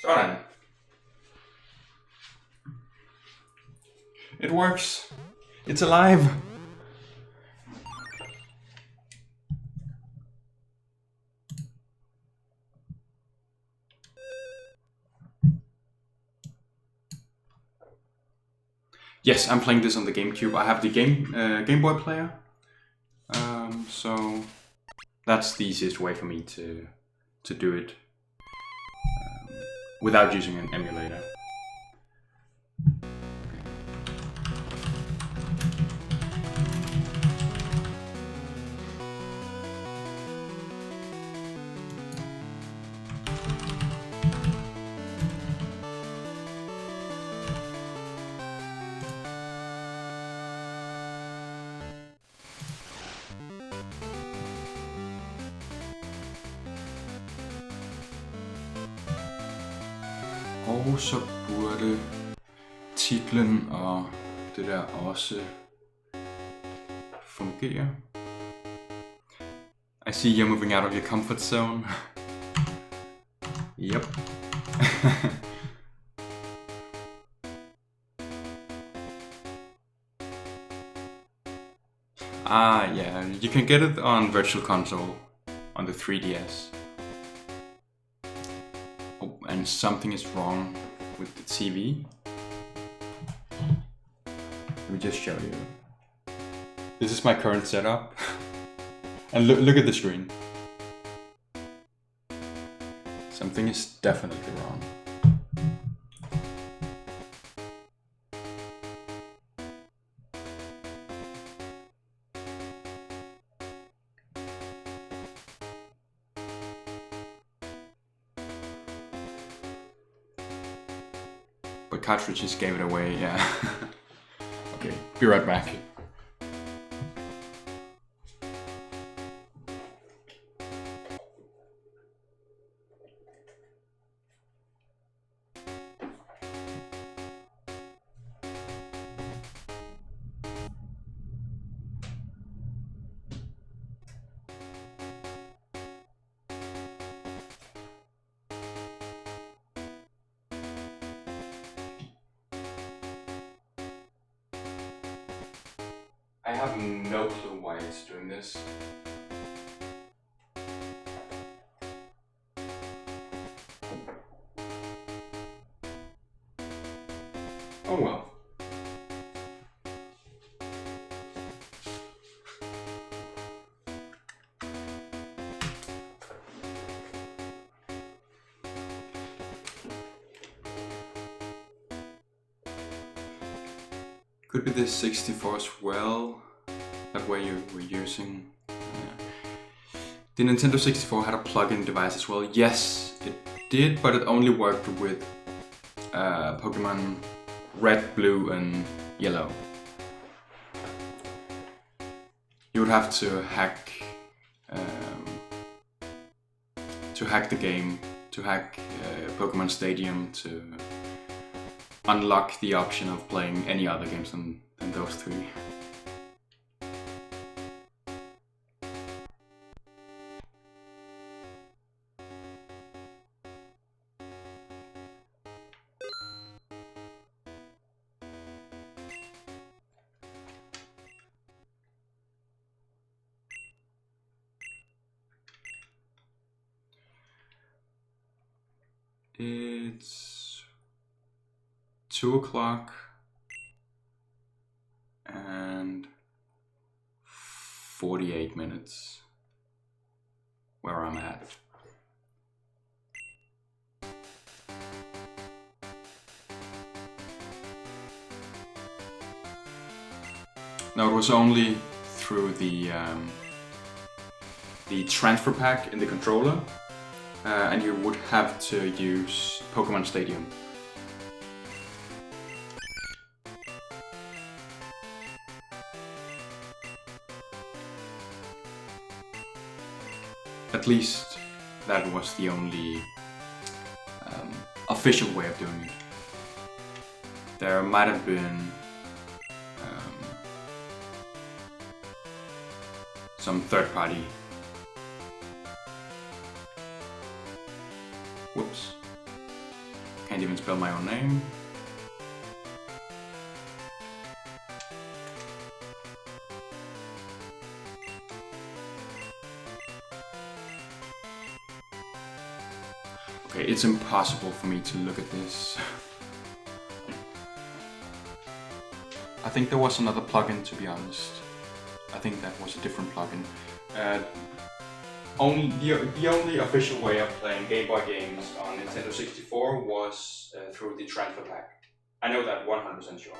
Sådan. It works. It's alive. Yes, I'm playing this on the GameCube. I have the Game Boy player, so that's the easiest way for me to do it without using an emulator. Og så burde titlen og det der også fungere. I see you're moving out of your comfort zone. Yep. Yeah, you can get it on Virtual Console on the 3DS. Oh, and something is wrong with the TV. Let me just show you. This is my current setup. And look at the screen. Something is definitely wrong. But cartridges gave it away, yeah. Okay, be right back. I have no clue why it's doing this. Oh well. Could be this 64 as well, that way you were using. The Nintendo 64 had a plug-in device as well. Yes, it did, but it only worked with Pokémon Red, Blue and Yellow. You would have to hack the game, to hack Pokémon Stadium to unlock the option of playing any other games than those three. It's 2 o'clock and 48 minutes where I'm at. Now it was only through the transfer pack in the controller, and you would have to use Pokémon Stadium. At least that was the only official way of doing it. There might have been some third-party. Whoops. Can't even spell my own name. Okay, it's impossible for me to look at this. I think there was another plugin, to be honest. I think that was a different plugin. The only official way of playing Game Boy games on Nintendo 64 was through the transfer pack. I know that 100% sure.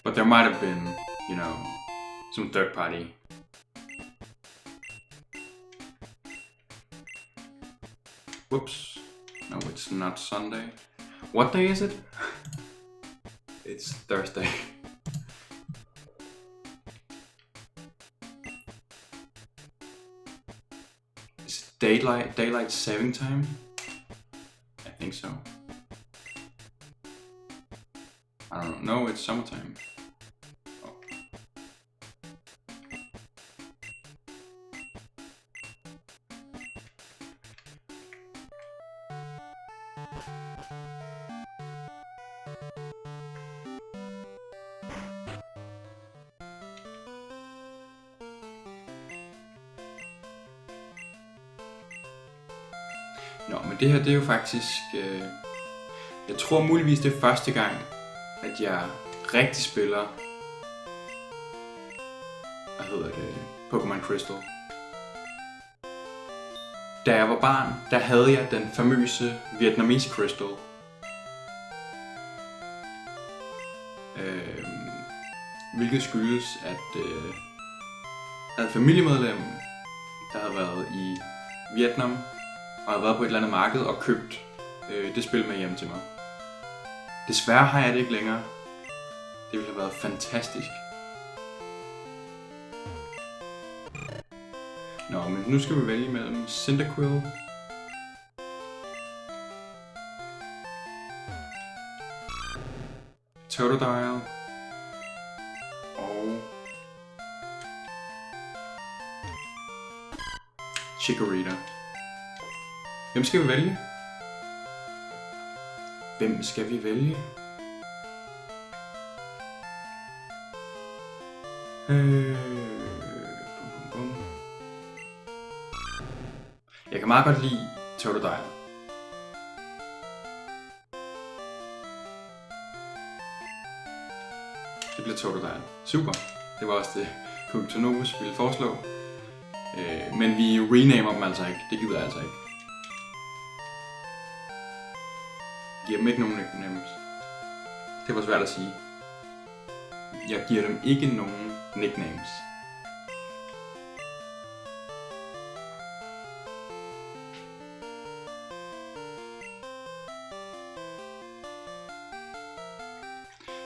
But there might have been, you know, some third party. Whoops. No, it's not Sunday. What day is it? It's Thursday. Is it daylight saving time? I think so. I don't know. No, it's summertime. Oh. Nå, men det her, det er jo faktisk... jeg tror muligvis det er første gang, at jeg rigtig spiller... Hvad hedder det? Pokémon Crystal. Da jeg var barn, der havde jeg den famøse Vietnamese Crystal. Hvilket skyldes, at jeg havde et familiemedlem, der havde været i Vietnam, og havde været på et eller andet marked og købt det spil med hjem til mig. Desværre har jeg det ikke længere. Det ville have været fantastisk. Nå, men nu skal vi vælge mellem Cyndaquil, Totodile og Chikorita. Hvem skal vi vælge? Hvem skal vi vælge? Jeg kan meget godt lide Totodile. Det bliver Totodile. Super. Det var også det, Kukutonovus ville foreslå. Men vi renamer dem altså ikke. Det gider jeg altså ikke. Giver dem ikke nogen nicknames. Det var svært at sige. Jeg giver dem ikke nogen nicknames.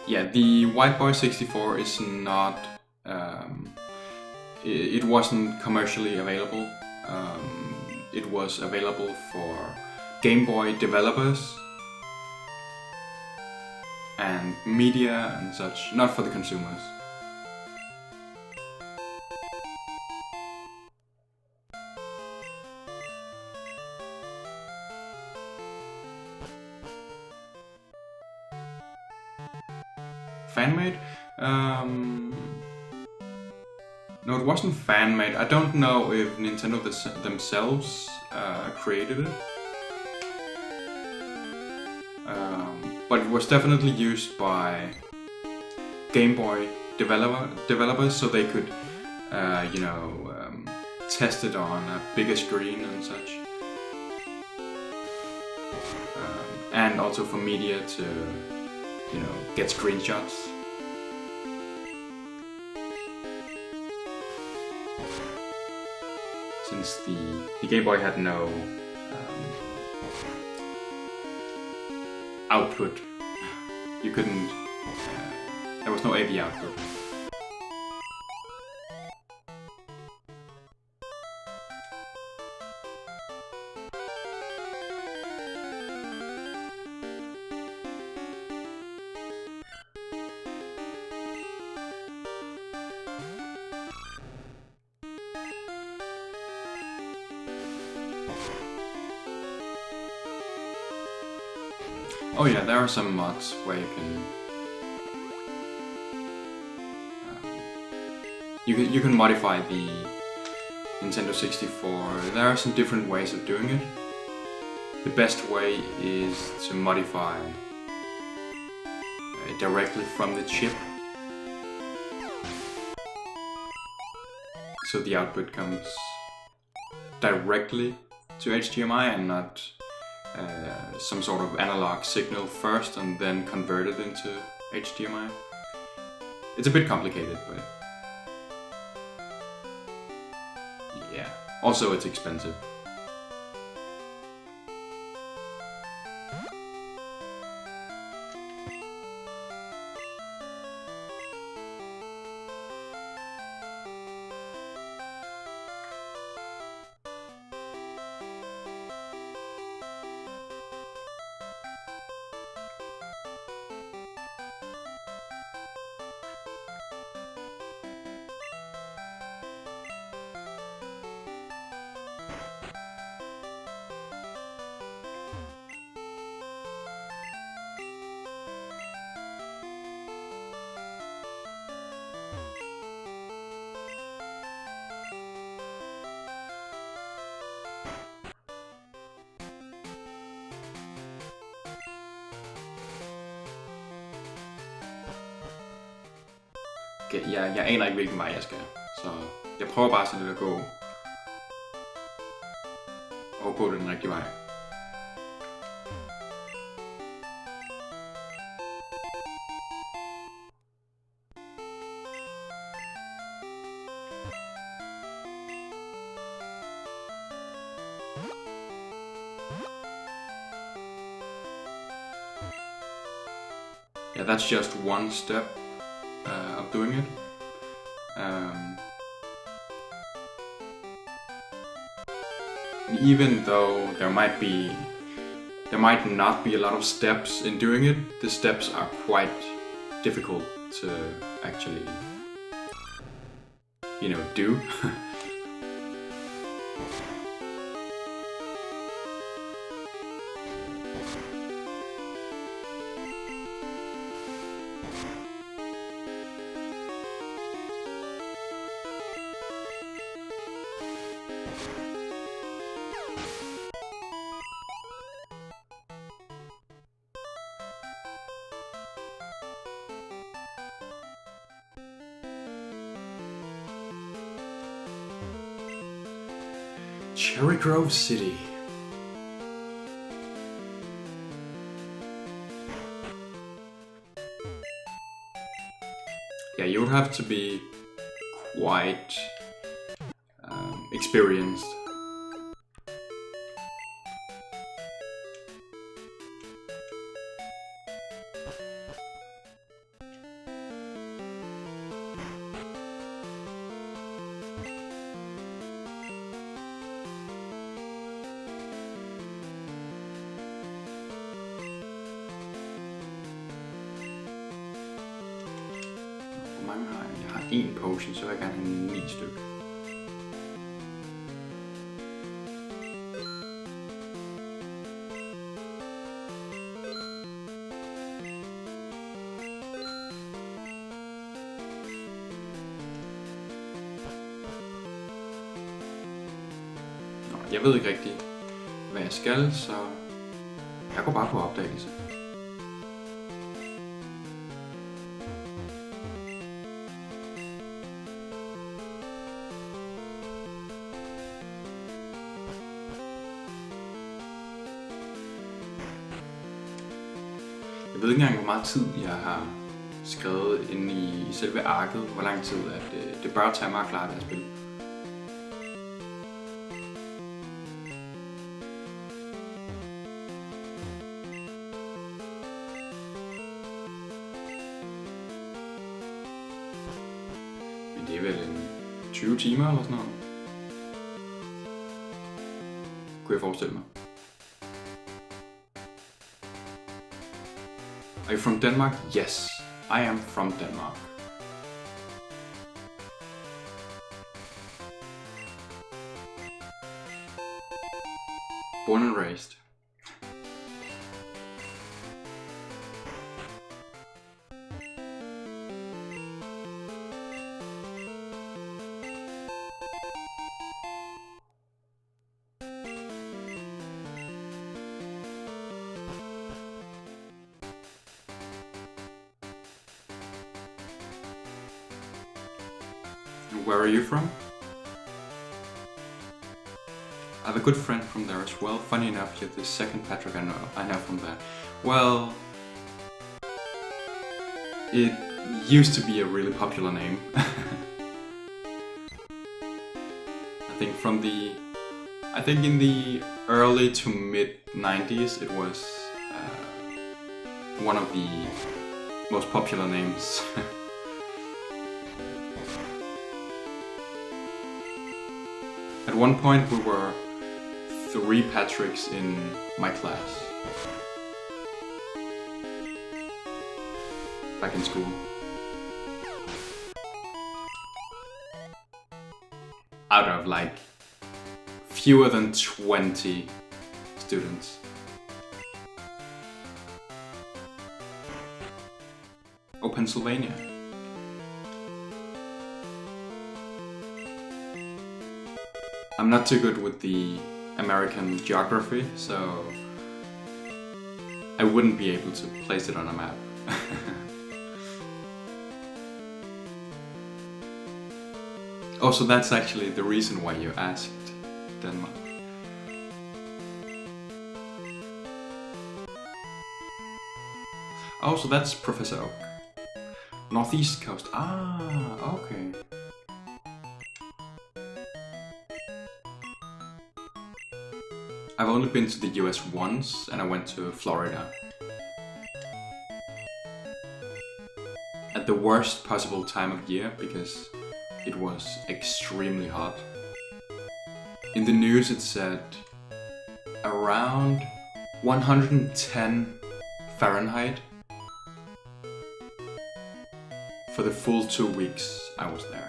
Yeah, the White Boy 64 is not. It wasn't commercially available. It was available for Game Boy developers and media and such, not for the consumers. Fan-made? No, it wasn't fan-made. I don't know if Nintendo themselves created it. But it was definitely used by Game Boy developers so they could, test it on a bigger screen and such. And also for media to, get screenshots. since the Game Boy had no output. You couldn't, there was no AV output. Oh yeah, there are some mods where you can modify the Nintendo 64. There are some different ways of doing it. The best way is to modify directly from the chip, so the output comes directly to HDMI and not some sort of analog signal first and then convert it into HDMI. It's a bit complicated, but yeah. Also, it's expensive. Okay, jeg aner ikke hvilken vej jeg skal, så jeg prøver bare sådan lidt at gå og på den rigtige vej. Yeah, that's just one step of doing it. Even though there might not be a lot of steps in doing it, the steps are quite difficult to actually, do. Cherry Grove City. Yeah, you would have to be quite experienced. Jeg har en potion, så vil jeg gerne have 9 stykker. Jeg ved ikke rigtig, hvad jeg skal, så jeg går bare på opdagelse. Jeg ved ikke engang, hvor meget tid jeg har skrevet inde i selve arket, hvor lang tid at det bør tage mig at klare det her spil. Men det er vel en 20 timer eller sådan noget. Kunne jeg forestille mig. Are you from Denmark? Yes, I am from Denmark. Born and raised. Where are you from? I have a good friend from there as well. Funny enough, you're the second Patrick I know from there. Well, it used to be a really popular name. I think in the early to mid 90s it was one of the most popular names. At one point we were 3 Patricks in my class. Back in school. Out of like fewer than 20 students. Oh, Pennsylvania. I'm not too good with the American geography, so I wouldn't be able to place it on a map. Oh, so that's actually the reason why you asked Denmark. Oh, so that's Professor Oak. Northeast coast. Ah, okay. I've only been to the US once, and I went to Florida. At the worst possible time of year, because it was extremely hot. In the news it said around 110 Fahrenheit for the full 2 weeks I was there.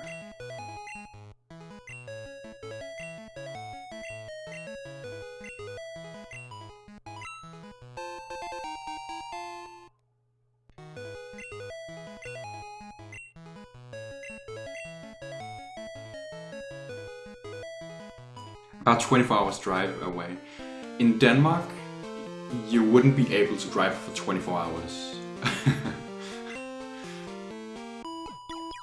About 24 hours drive away. In Denmark, you wouldn't be able to drive for 24 hours.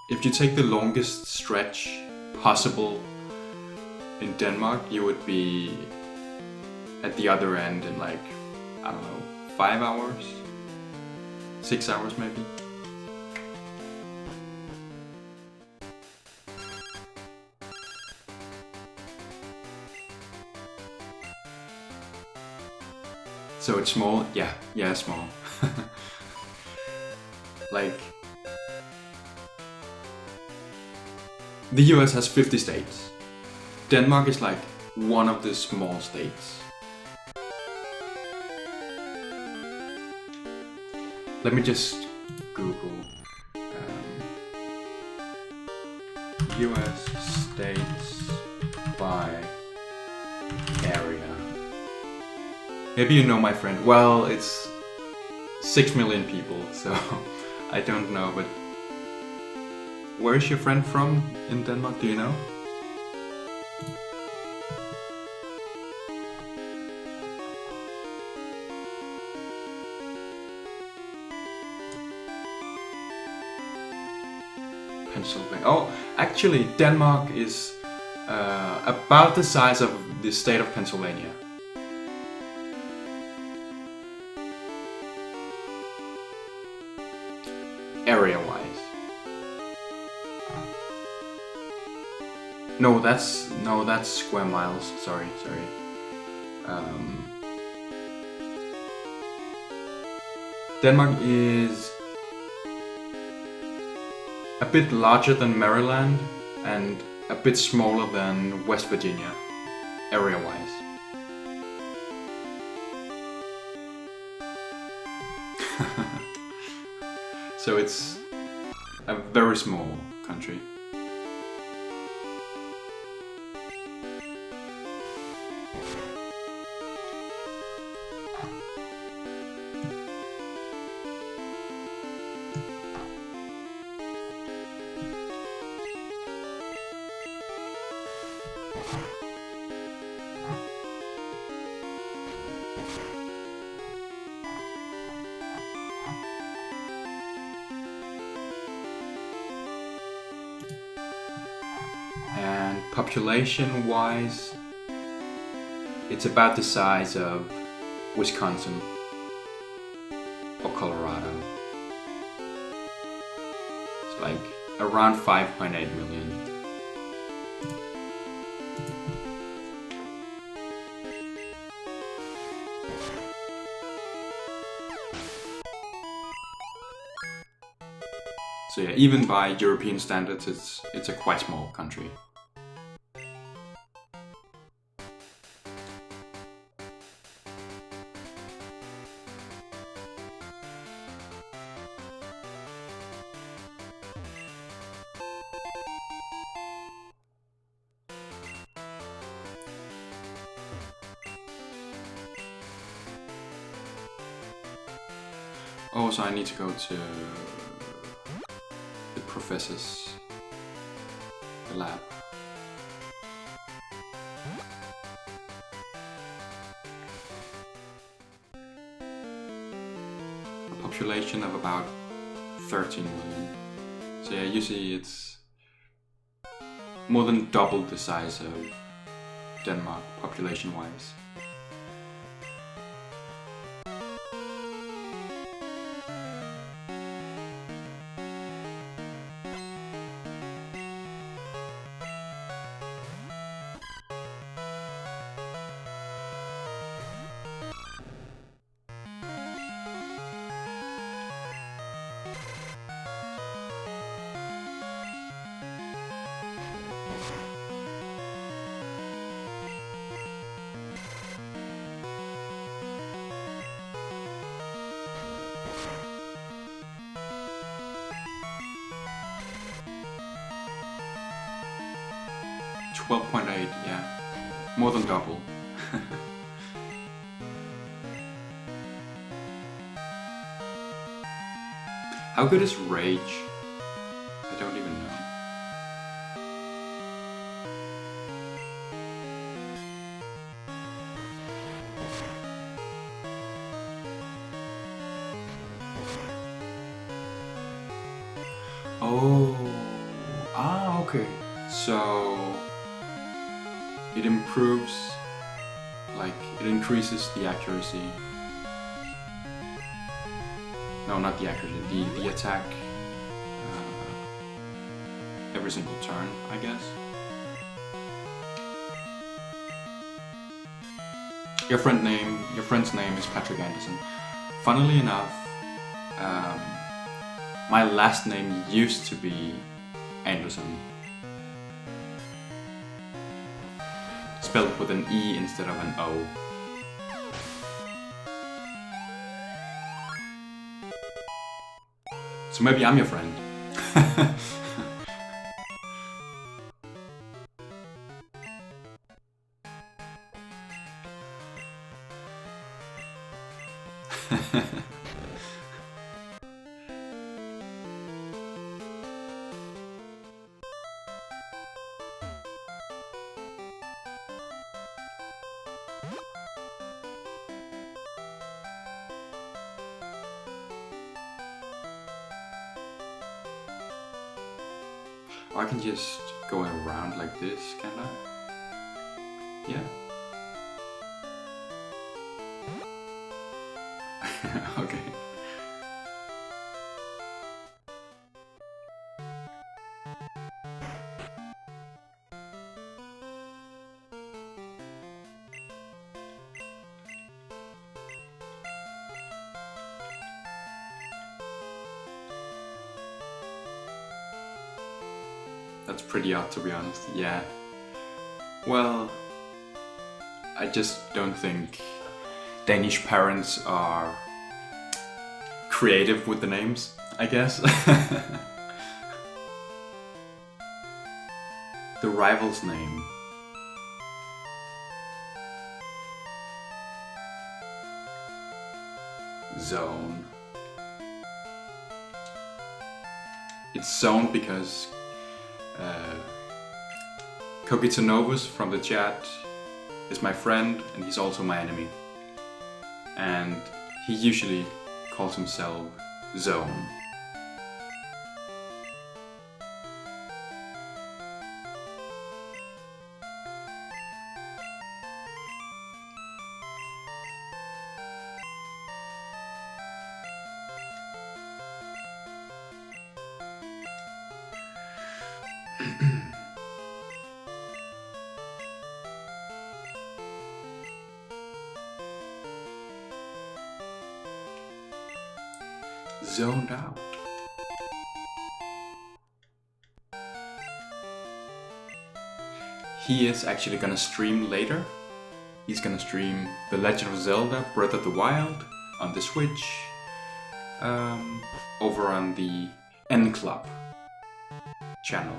If you take the longest stretch possible in Denmark, you would be at the other end in like, I don't know, 5 hours? 6 hours maybe? So it's small? Yeah, small. Like, the US has 50 states. Denmark is like one of the small states. Let me just Google US states by area. Maybe you know my friend. Well, it's 6 million people, so I don't know, but where is your friend from in Denmark, do you know? Pennsylvania. Oh, actually, Denmark is about the size of the state of Pennsylvania. Area-wise. No, that's square miles. Sorry. Denmark is a bit larger than Maryland and a bit smaller than West Virginia, area-wise. So it's a very small country. And population-wise, it's about the size of Wisconsin or Colorado. It's like around 5.8 million. So yeah, even by European standards, it's a quite small country. Oh, so I need to go to the professor's lab. A population of about 13 million. So yeah, you see it's more than double the size of Denmark, population-wise. $12.8, yeah, more than double. How good is Rage? I don't even know. Oh, okay. So it improves, like it increases the accuracy. No, not the accuracy, the attack every single turn, I guess. Your friend's name is Patrick Anderson. Funnily enough, my last name used to be Anderson. Spelled with an E instead of an O. So maybe I'm your friend. I can just go around like this, can I? Yeah. Okay. That's pretty odd, to be honest. Yeah. Well, I just don't think Danish parents are creative with the names, I guess. The rival's name. Zone. It's zoned because Kokitonovus from the chat is my friend and he's also my enemy. And he usually calls himself Zone. Zoned out. He is actually gonna stream later. He's gonna stream The Legend of Zelda Breath of the Wild on the Switch, over on the N Club channel.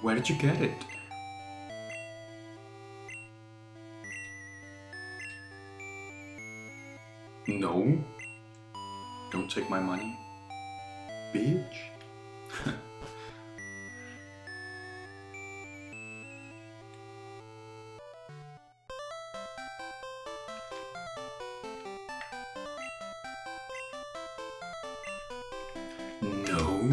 Where did you get it? No. Don't take my money, bitch. No.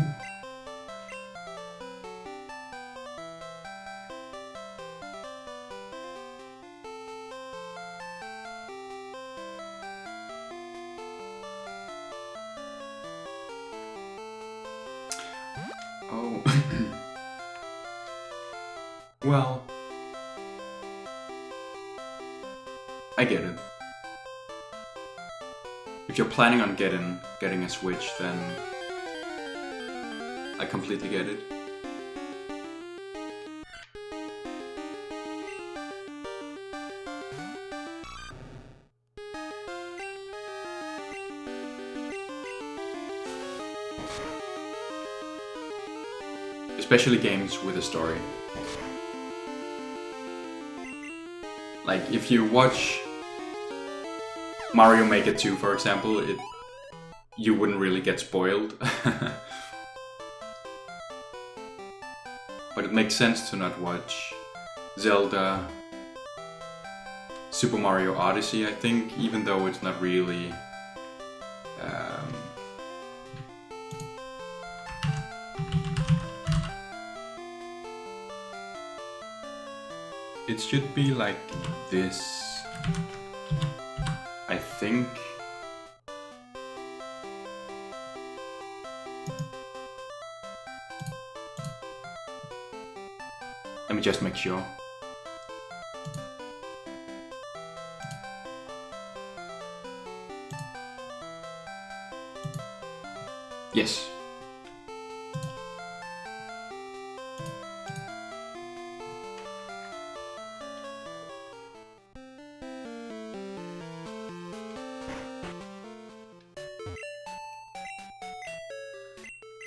Oh. Well, I get it. If you're planning on getting a Switch, then I completely get it. Especially games with a story. Like if you watch Mario Maker 2, for example, you wouldn't really get spoiled. But it makes sense to not watch Zelda, Super Mario Odyssey, I think, even though it's not really it should be like this, I think. Let me just make sure. Yes.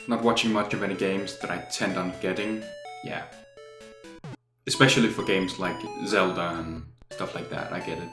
Not watching much of any games that I tend on getting, yeah. Especially for games like Zelda and stuff like that, I get it.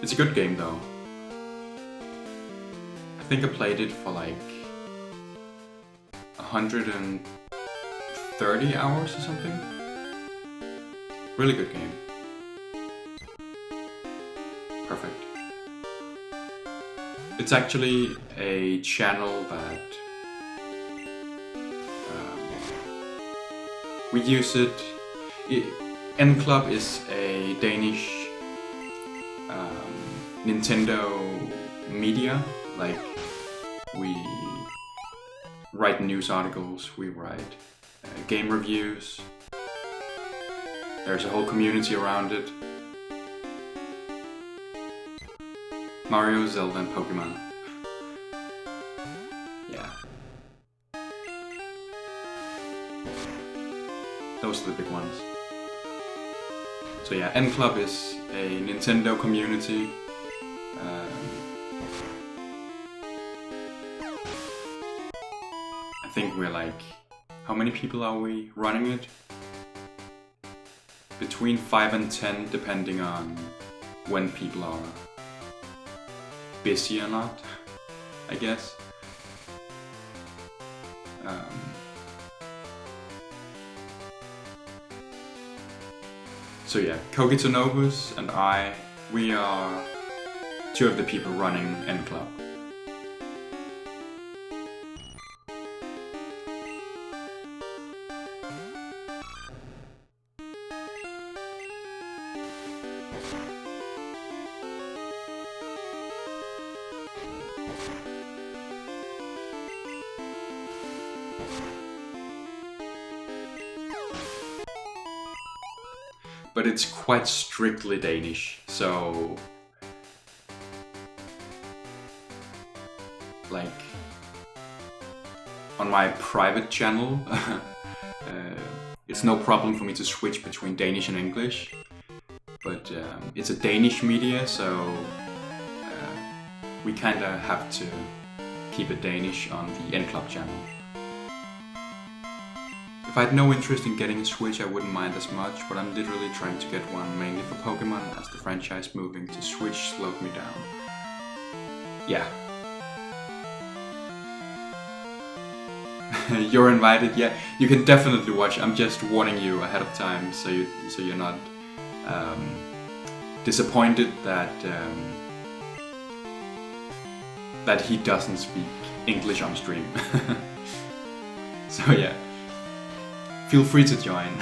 It's a good game though. think I played it for like 130 hours or something. Really good game. Perfect. It's actually a channel that we use it. N Club is a Danish Nintendo media. Like, we write news articles, we write game reviews. There's a whole community around it. Mario, Zelda, and Pokémon. Yeah. Those are the big ones. So yeah, N Club is a Nintendo community. I think we're like, how many people are we running it? Between 5 and 10, depending on when people are busy or not, I guess. So yeah, Kogito Novus and I, we are two of the people running N Club. But it's quite strictly Danish, so like on my private channel it's no problem for me to switch between Danish and English, but it's a Danish media, so we kinda have to keep it Danish on the N Club channel. If I had no interest in getting a Switch, I wouldn't mind as much, but I'm literally trying to get one mainly for Pokémon, as the franchise moving to Switch slowed me down. Yeah. You're invited, yeah. You can definitely watch. I'm just warning you ahead of time, so you're not disappointed that that he doesn't speak English on stream. So yeah. Feel free to join.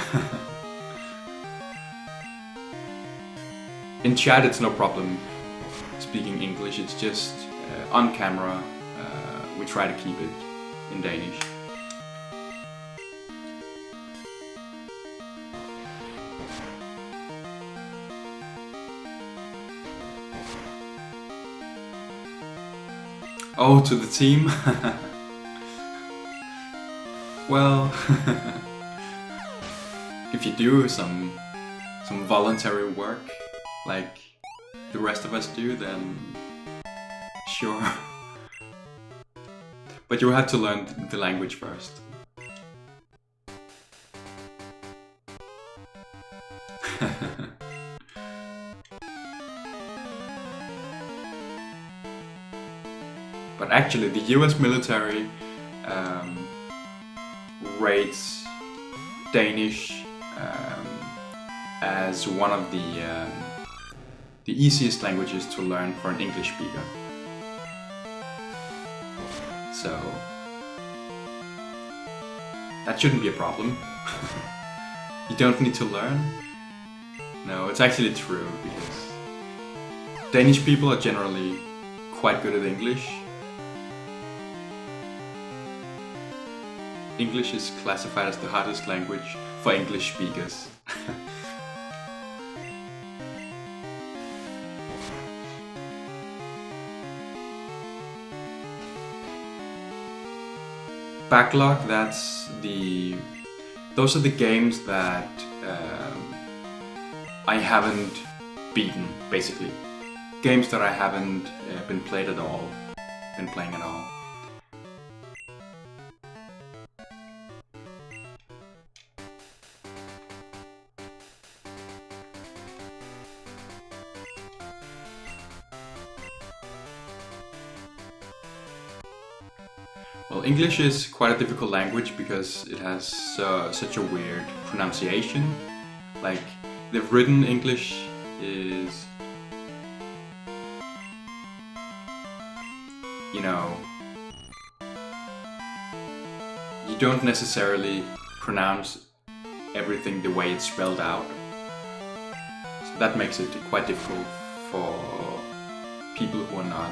In chat it's no problem speaking English, it's just on camera we try to keep it in Danish. Oh, to the team? Well, if you do some voluntary work like the rest of us do, then sure. But you have to learn the language first. But actually the US military rates Danish as one of the easiest languages to learn for an English speaker. So that shouldn't be a problem. You don't need to learn. No, it's actually true, because Danish people are generally quite good at English. English is classified as the hardest language for English speakers. Backlog, those are the games that I haven't beaten, basically. Games that I haven't been playing at all. Well, English is quite a difficult language because it has such a weird pronunciation. Like, the written English is, you know, you don't necessarily pronounce everything the way it's spelled out. So that makes it quite difficult for people who are not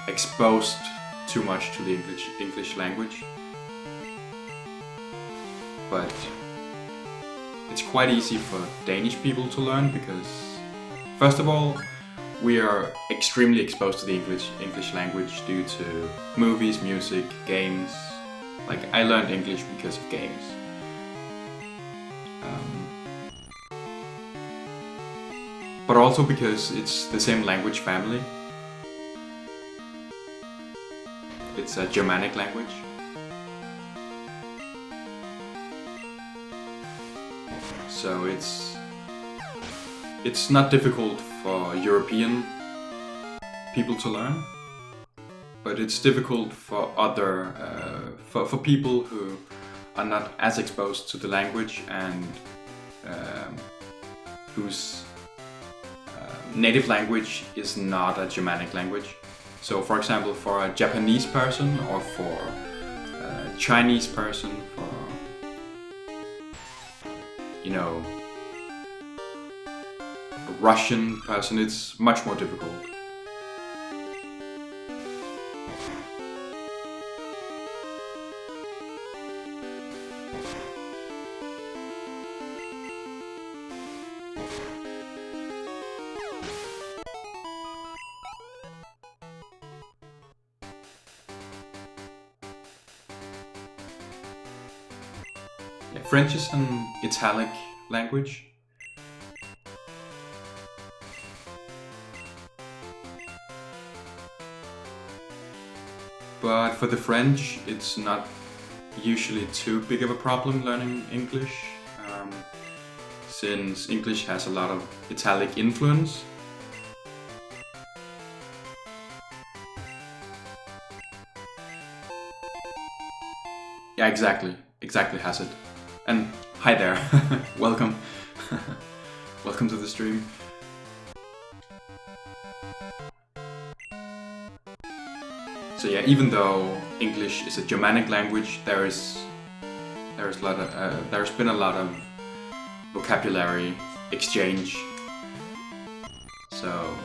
exposed too much to the English language. But it's quite easy for Danish people to learn because, first of all, we are extremely exposed to the English language due to movies, music, games. Like, I learned English because of games. But also because it's the same language family. It's a Germanic language. So it's not difficult for European people to learn, but it's difficult for other for people who are not as exposed to the language and whose native language is not a Germanic language. So, for example, for a Japanese person or for a Chinese person, for, you know, a Russian person, it's much more difficult. French is an Italic language. But for the French, it's not usually too big of a problem learning English, since English has a lot of Italic influence. Yeah, exactly has it. And hi there, welcome. Welcome to the stream. So yeah, even though English is a Germanic language, there's been a lot of vocabulary exchange. So,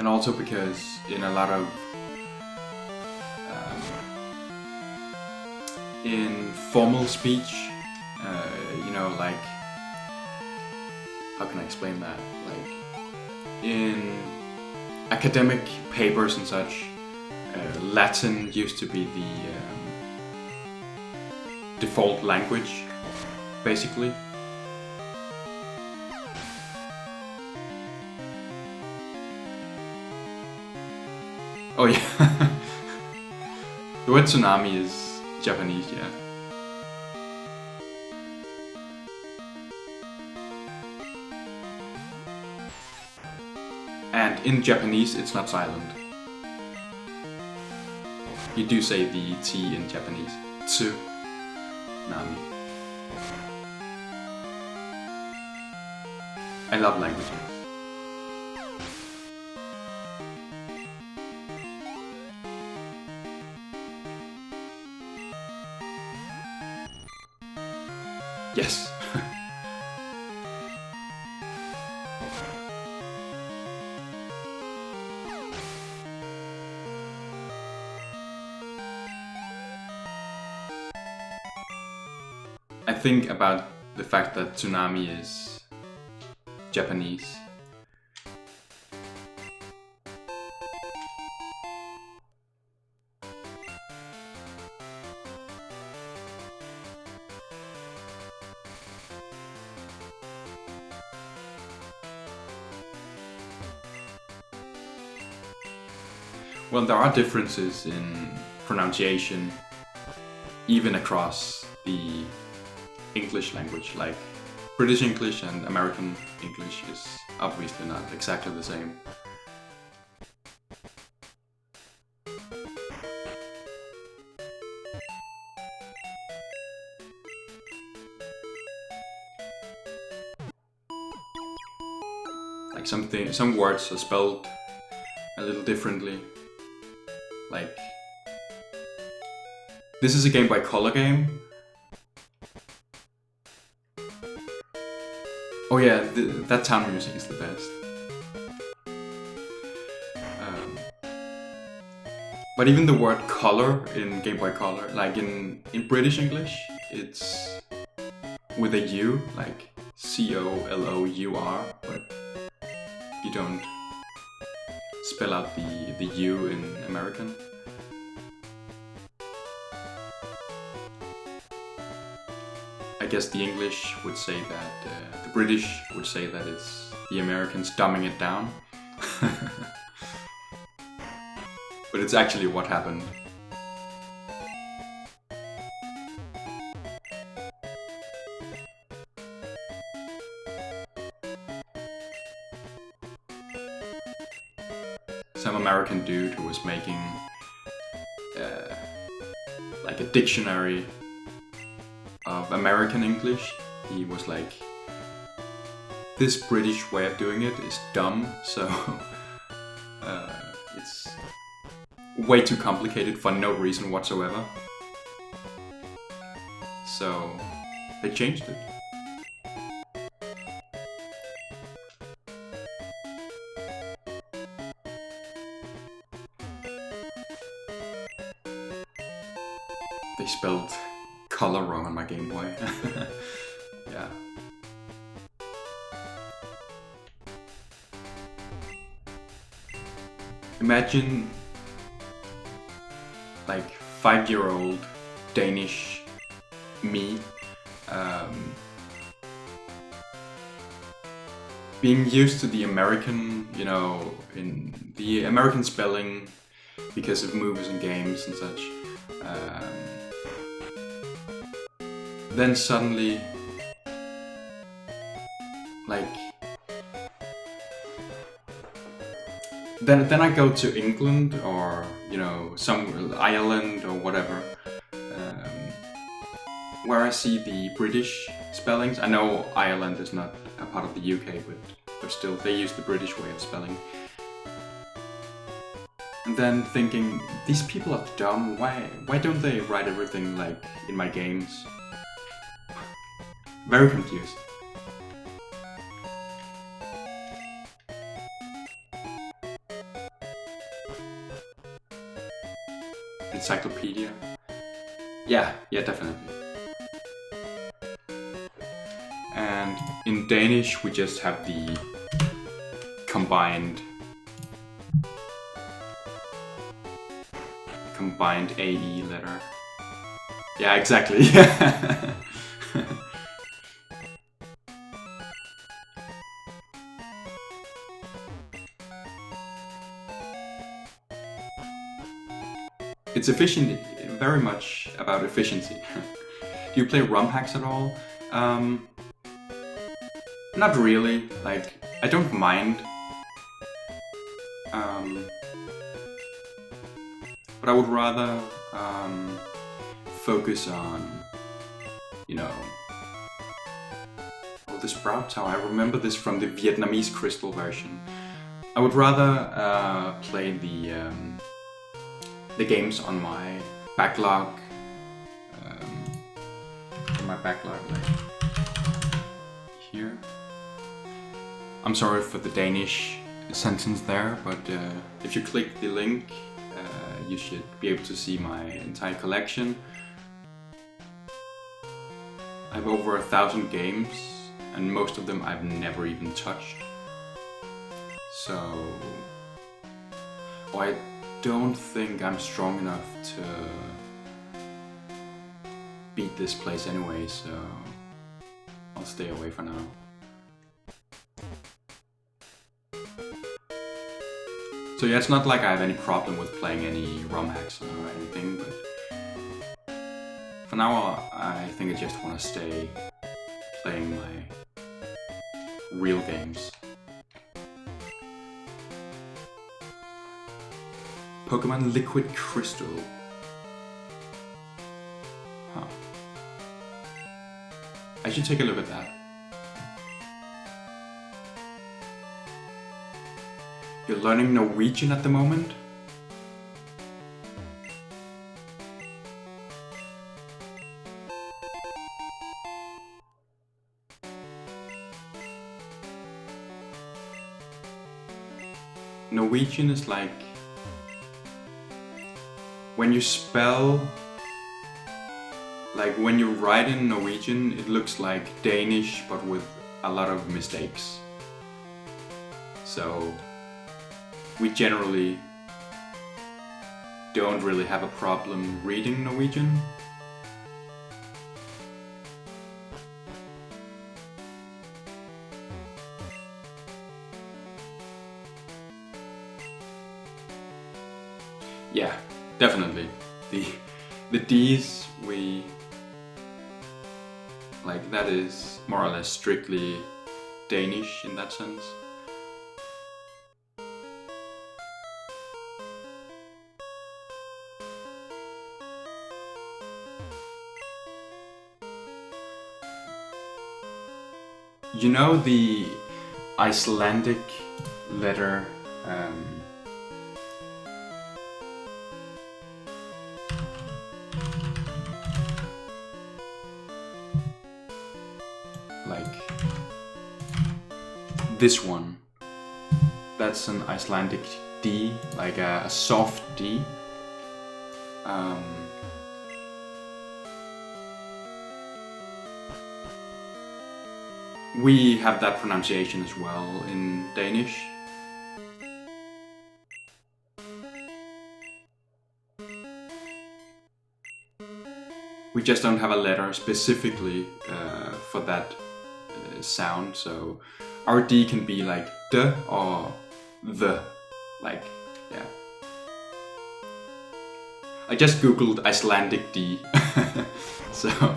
and also because in a lot of in formal speech, you know, like, how can I explain that? Like, in academic papers and such, Latin used to be the default language, basically. Oh yeah, the word tsunami is Japanese, yeah. And in Japanese, it's not silent. You do say the T in Japanese. Tsunami. I love languages. Yes. I think about the fact that tsunami is Japanese. Well, there are differences in pronunciation, even across the English language. Like, British English and American English is obviously not exactly the same. some words are spelled a little differently. Like, this is a Game Boy Color game. Oh yeah, that town music is the best. But even the word color in Game Boy Color, like in British English, it's with a U, like C-O-L-O-U-R, but you don't spell out the U in American. I guess the English would say that, the British would say that it's the Americans dumbing it down. But it's actually what happened. Some American dude who was making like a dictionary of American English. He was like, this British way of doing it is dumb, so it's way too complicated for no reason whatsoever. So they changed it. They spelled color wrong on my Game Boy. Yeah. Imagine like 5-year-old Danish me being used to the American, you know, in the American spelling because of movies and games and such. Then suddenly, like, then I go to England or, you know, some Ireland or whatever, where I see the British spellings. I know Ireland is not a part of the UK, but still, they use the British way of spelling. And then thinking, these people are dumb. Why don't they write everything like in my games? Very confused. Encyclopedia. Yeah, definitely. And in Danish, we just have the combined AE letter. Yeah, exactly. It's efficient, very much about efficiency. Do you play ROM hacks at all? Not really. Like, I don't mind. But I would rather focus on, you know, the Sprout Tower. I remember this from the Vietnamese Crystal version. I would rather play the games on my backlog. Like here. I'm sorry for the Danish sentence there, but if you click the link, you should be able to see my entire collection. I have over 1,000 games, and most of them I've never even touched. So, I don't think I'm strong enough to beat this place anyway, so I'll stay away for now. So yeah, it's not like I have any problem with playing any ROM hacks or anything, but for now I think I just want to stay playing my real games. Pokémon Liquid Crystal. Huh. I should take a look at that. You're learning Norwegian at the moment? Norwegian is like when you spell, like when you write in Norwegian, it looks like Danish but with a lot of mistakes. So we generally don't really have a problem reading Norwegian. Yeah, definitely. The D's, we like, that is more or less strictly Danish in that sense. You know the Icelandic letter, like this one, that's an Icelandic D, like a soft D. We have that pronunciation as well in Danish. We just don't have a letter specifically for that sound, so our D can be like the or the, like, yeah. I just googled Icelandic D, so...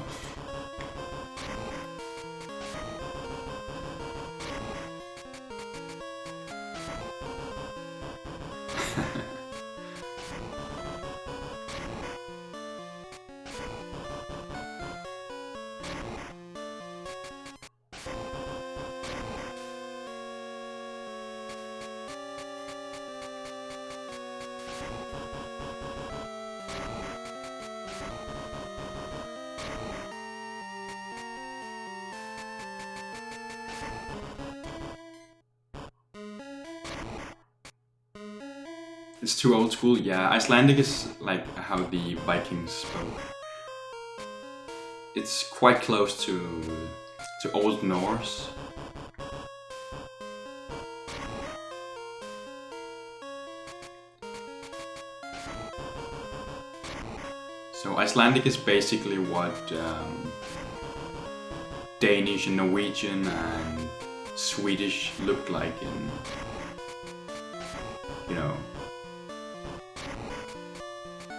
It's too old school, yeah. Icelandic is like how the Vikings spoke. It's quite close to Old Norse. So Icelandic is basically what Danish and Norwegian and Swedish looked like in, you know,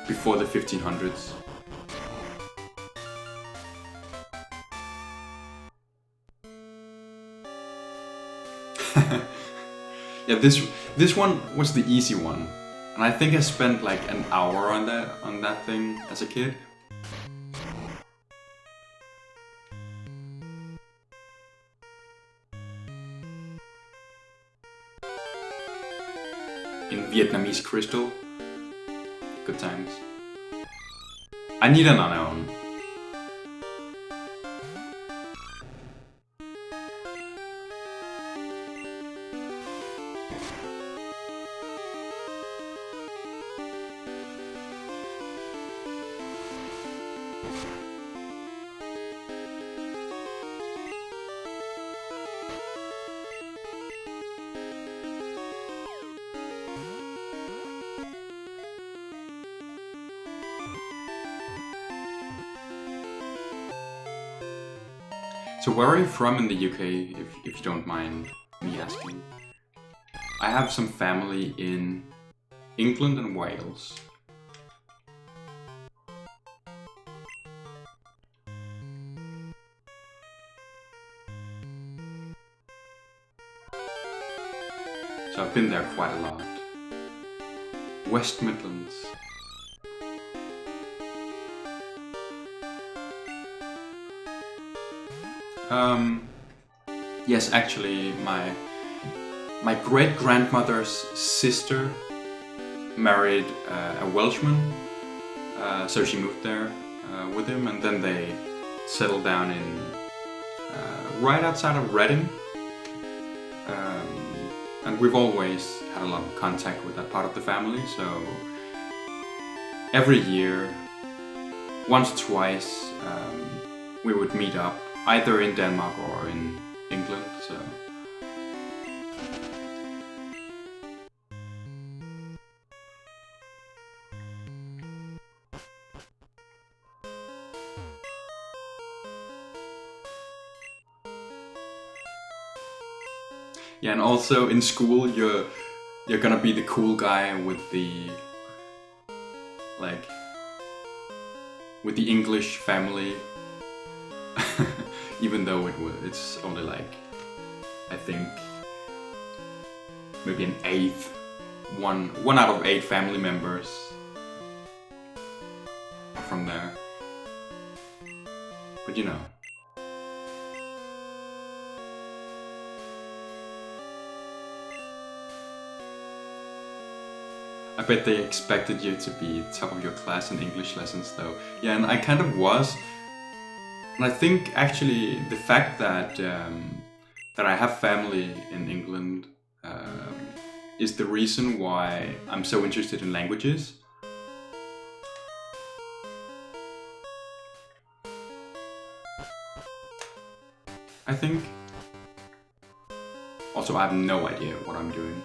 before the 1500s. Yeah, this one was the easy one, and I think I spent like an hour on that thing as a kid. In Vietnamese crystal. Good times. I need an unknown. So where are you from in the UK, if you don't mind me asking? I have some family in England and Wales. So I've been there quite a lot. West Midlands. Yes, actually, my my great-grandmother's sister married a Welshman, so she moved there with him, and then they settled down in right outside of Reading. And we've always had a lot of contact with that part of the family, so every year, once or twice, we would meet up either in Denmark or in England. So yeah, and also in school, you're gonna be the cool guy with the English family, even though it's only like, I think maybe one out of 8 family members are from there. But you know. I bet they expected you to be top of your class in English lessons though. Yeah, and I kind of was. And I think actually the fact that I have family in England is the reason why I'm so interested in languages. I think. Also, I have no idea what I'm doing.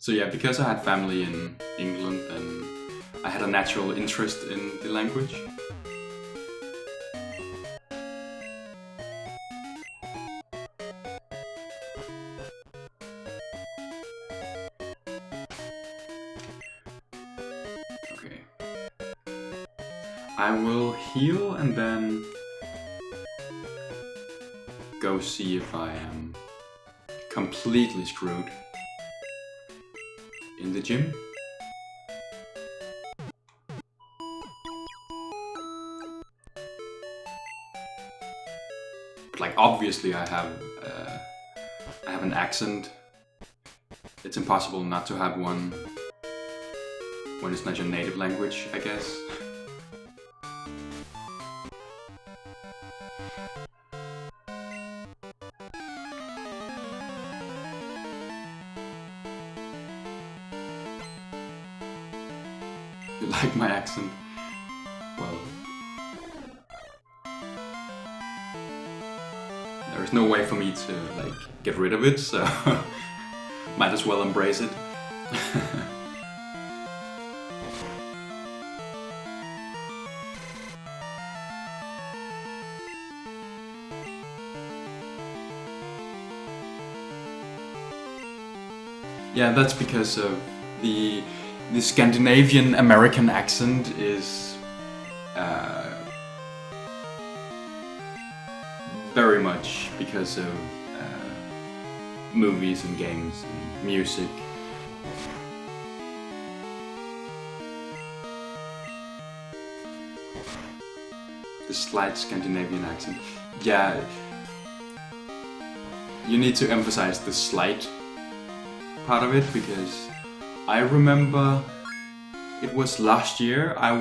So yeah, because I had family in England, and I had a natural interest in the language. Okay. I will heal and then go see if I am completely screwed in the gym. But like obviously I have an accent. It's impossible not to have one when it's not your native language, I guess. You like my accent? Well, there's no way for me to like get rid of it, so might as well embrace it. Yeah, that's because of the Scandinavian American accent is very much because of movies and games and music. The slight Scandinavian accent. Yeah, you need to emphasize the slight part of it, because I remember it was last year. I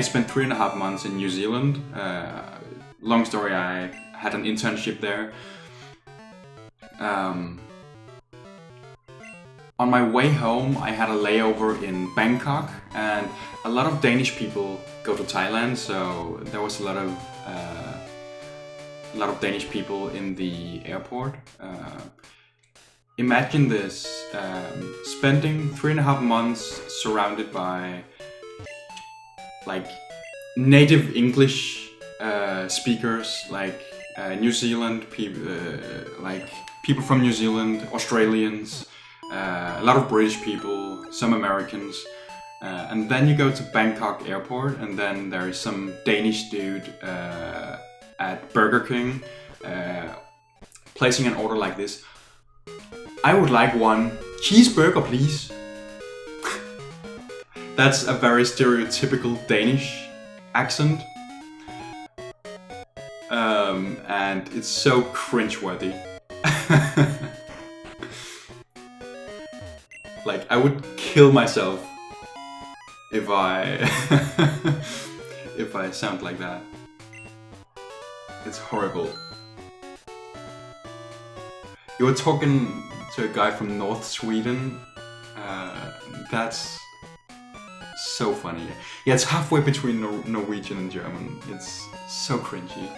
spent 3.5 months in New Zealand. Long story, I had an internship there. On my way home, I had a layover in Bangkok, and a lot of Danish people go to Thailand, so there was a lot of Danish people in the airport. Imagine this, spending 3.5 months surrounded by like native English speakers, like New Zealand people, like people from New Zealand, Australians, a lot of British people, some Americans, and then you go to Bangkok airport, and then there is some Danish dude at Burger King placing an order like this. I would like one cheeseburger, please. That's a very stereotypical Danish accent. And it's so cringeworthy. Like, I would kill myself if I if I sound like that. It's horrible. You were talking to a guy from North Sweden. That's so funny. Yeah, it's halfway between Norwegian and German. It's so cringy.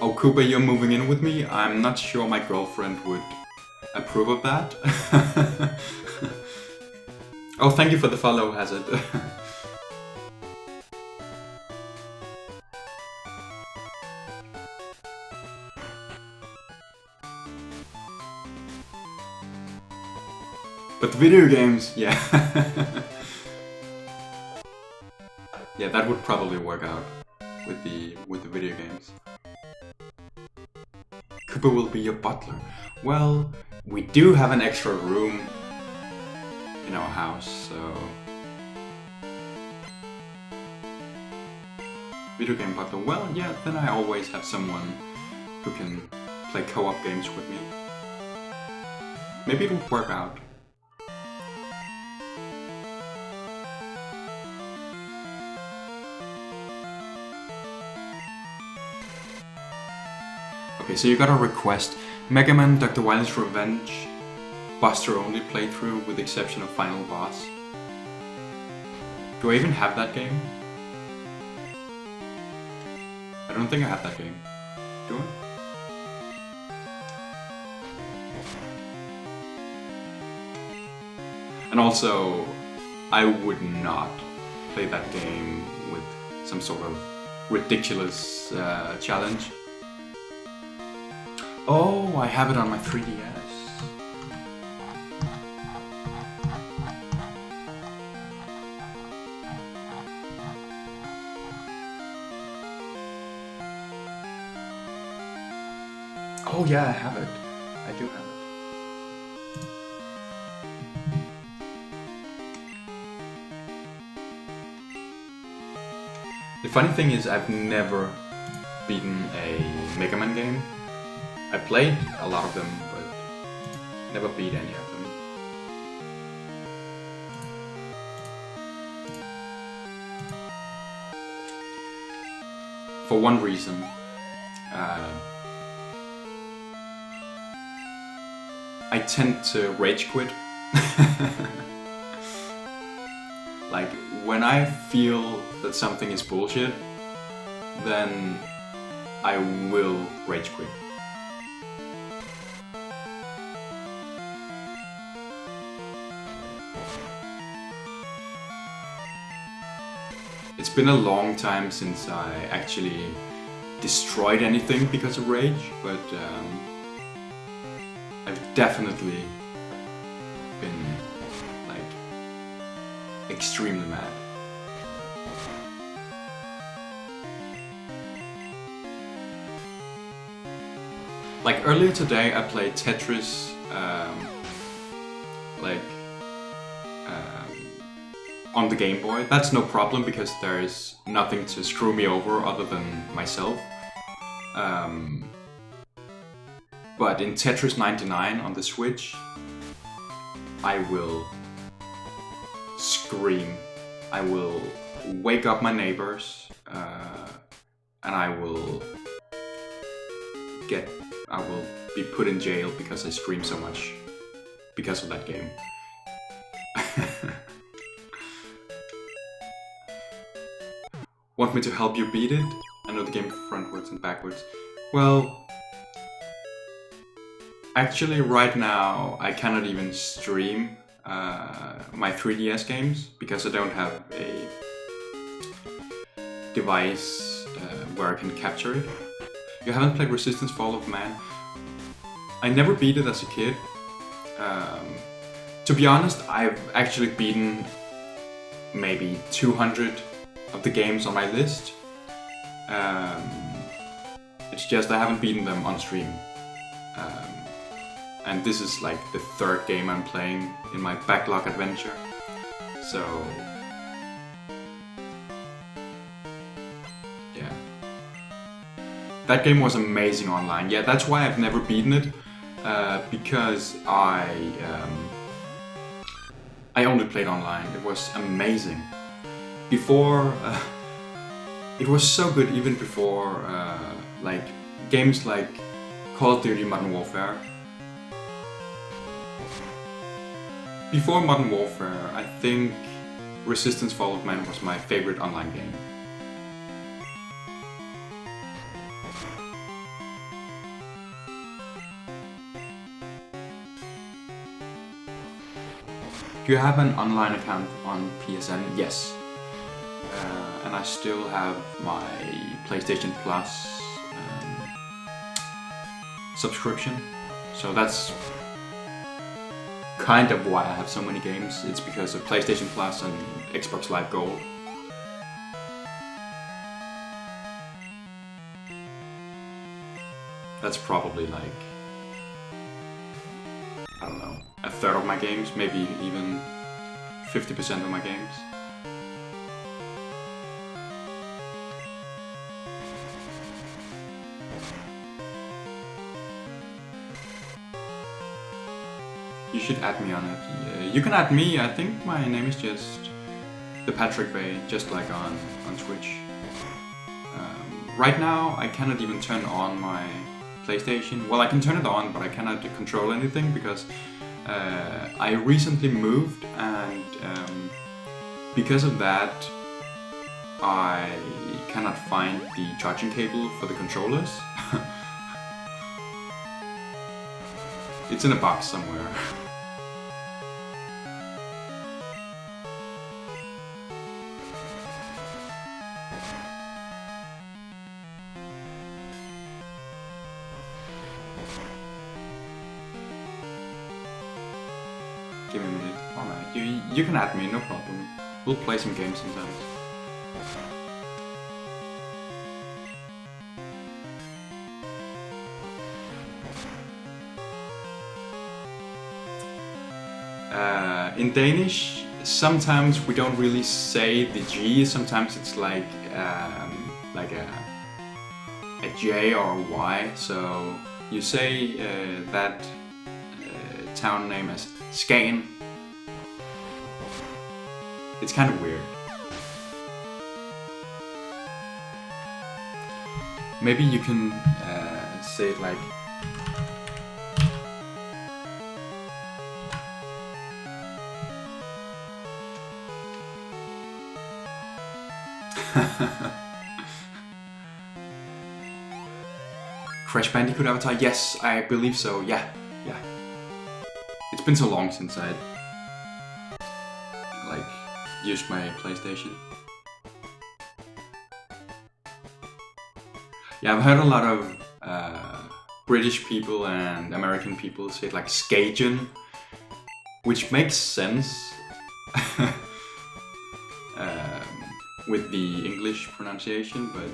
Oh, Cooper, you're moving in with me? I'm not sure my girlfriend would approve of that. Oh, thank you for the follow, Hazard. But video games, yeah. Yeah, that would probably work out with the video games. Cooper will be your butler. Well, we do have an extra room in our house, so... Video game butler, well, yeah, then I always have someone who can play co-op games with me. Maybe it'll work out. Okay, so you got a request. Mega Man Dr. Wily's Revenge, Buster only playthrough with the exception of Final Boss. Do I even have that game? I don't think I have that game. Do I? And also, I would not play that game with some sort of ridiculous challenge. Oh, I have it on my 3DS. Oh yeah, I have it. I do have it. The funny thing is I've never beaten a Mega Man game. I played a lot of them, but never beat any of them. For one reason, I tend to rage quit. Like, when I feel that something is bullshit, then I will rage quit. It's been a long time since I actually destroyed anything because of rage, but I've definitely been, like, extremely mad. Like, earlier today I played Tetris, on the Game Boy. That's no problem because there is nothing to screw me over other than myself. But in Tetris 99 on the Switch, I will scream. I will wake up my neighbors, and I will be put in jail because I scream so much because of that game. Want me to help you beat it? I know the game frontwards and backwards. Well, actually right now I cannot even stream my 3DS games because I don't have a device where I can capture it. You haven't played Resistance Fall of Man? I never beat it as a kid. To be honest, I've actually beaten maybe 200 of the games on my list. It's just I haven't beaten them on stream. And this is like the third game I'm playing in my backlog adventure. So yeah. That game was amazing online. Yeah, that's why I've never beaten it. Because I only played online. It was amazing. Before, it was so good even before like games like Call of Duty Modern Warfare. Before Modern Warfare, I think Resistance Fall of Man was my favorite online game. Do you have an online account on PSN? Yes. And I still have my PlayStation Plus subscription. So that's kind of why I have so many games. It's because of PlayStation Plus and Xbox Live Gold. That's probably like, I don't know, a third of my games, maybe even 50% of my games. You should add me on it. You can add me. I think my name is just the Patrick Bay, just like on Twitch. Right now, I cannot even turn on my PlayStation. Well, I can turn it on, but I cannot control anything because I recently moved, and because of that, I cannot find the charging cable for the controllers. It's in a box somewhere. Give me a minute. Alright, you can add me, no problem. We'll play some games sometimes. In Danish, sometimes we don't really say the G. Sometimes it's like a J or a Y. So you say that town name as Skagen. It's kind of weird. Maybe you can say it like Crash Bandicoot Avatar? Yes, I believe so. Yeah. It's been so long since I used my PlayStation. Yeah, I've heard a lot of British people and American people say it like Skagen, which makes sense with the English pronunciation, but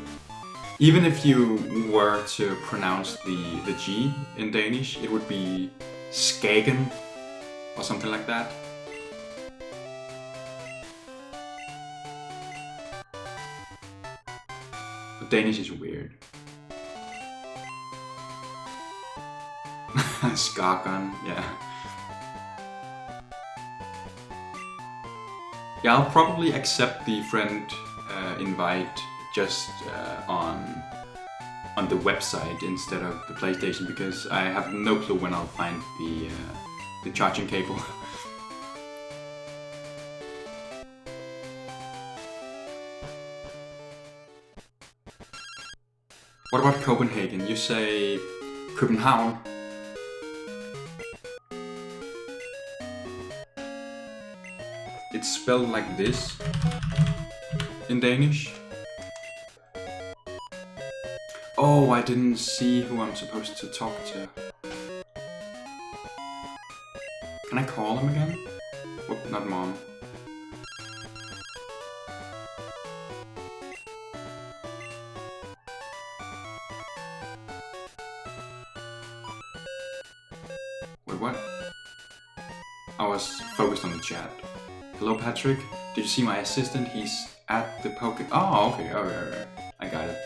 even if you were to pronounce the G in Danish, it would be Skagen or something like that. But Danish is weird. Skagen, yeah. Yeah, I'll probably accept the friend invite just on the website instead of the PlayStation, because I have no clue when I'll find the charging cable. What about Copenhagen? You say København. It's spelled like this in Danish. Oh, I didn't see who I'm supposed to talk to. Can I call him again? Whoop, not mom. Wait, what? I was focused on the chat. Hello, Patrick. Did you see my assistant? He's at the Poke. Oh, okay. Okay. I got it.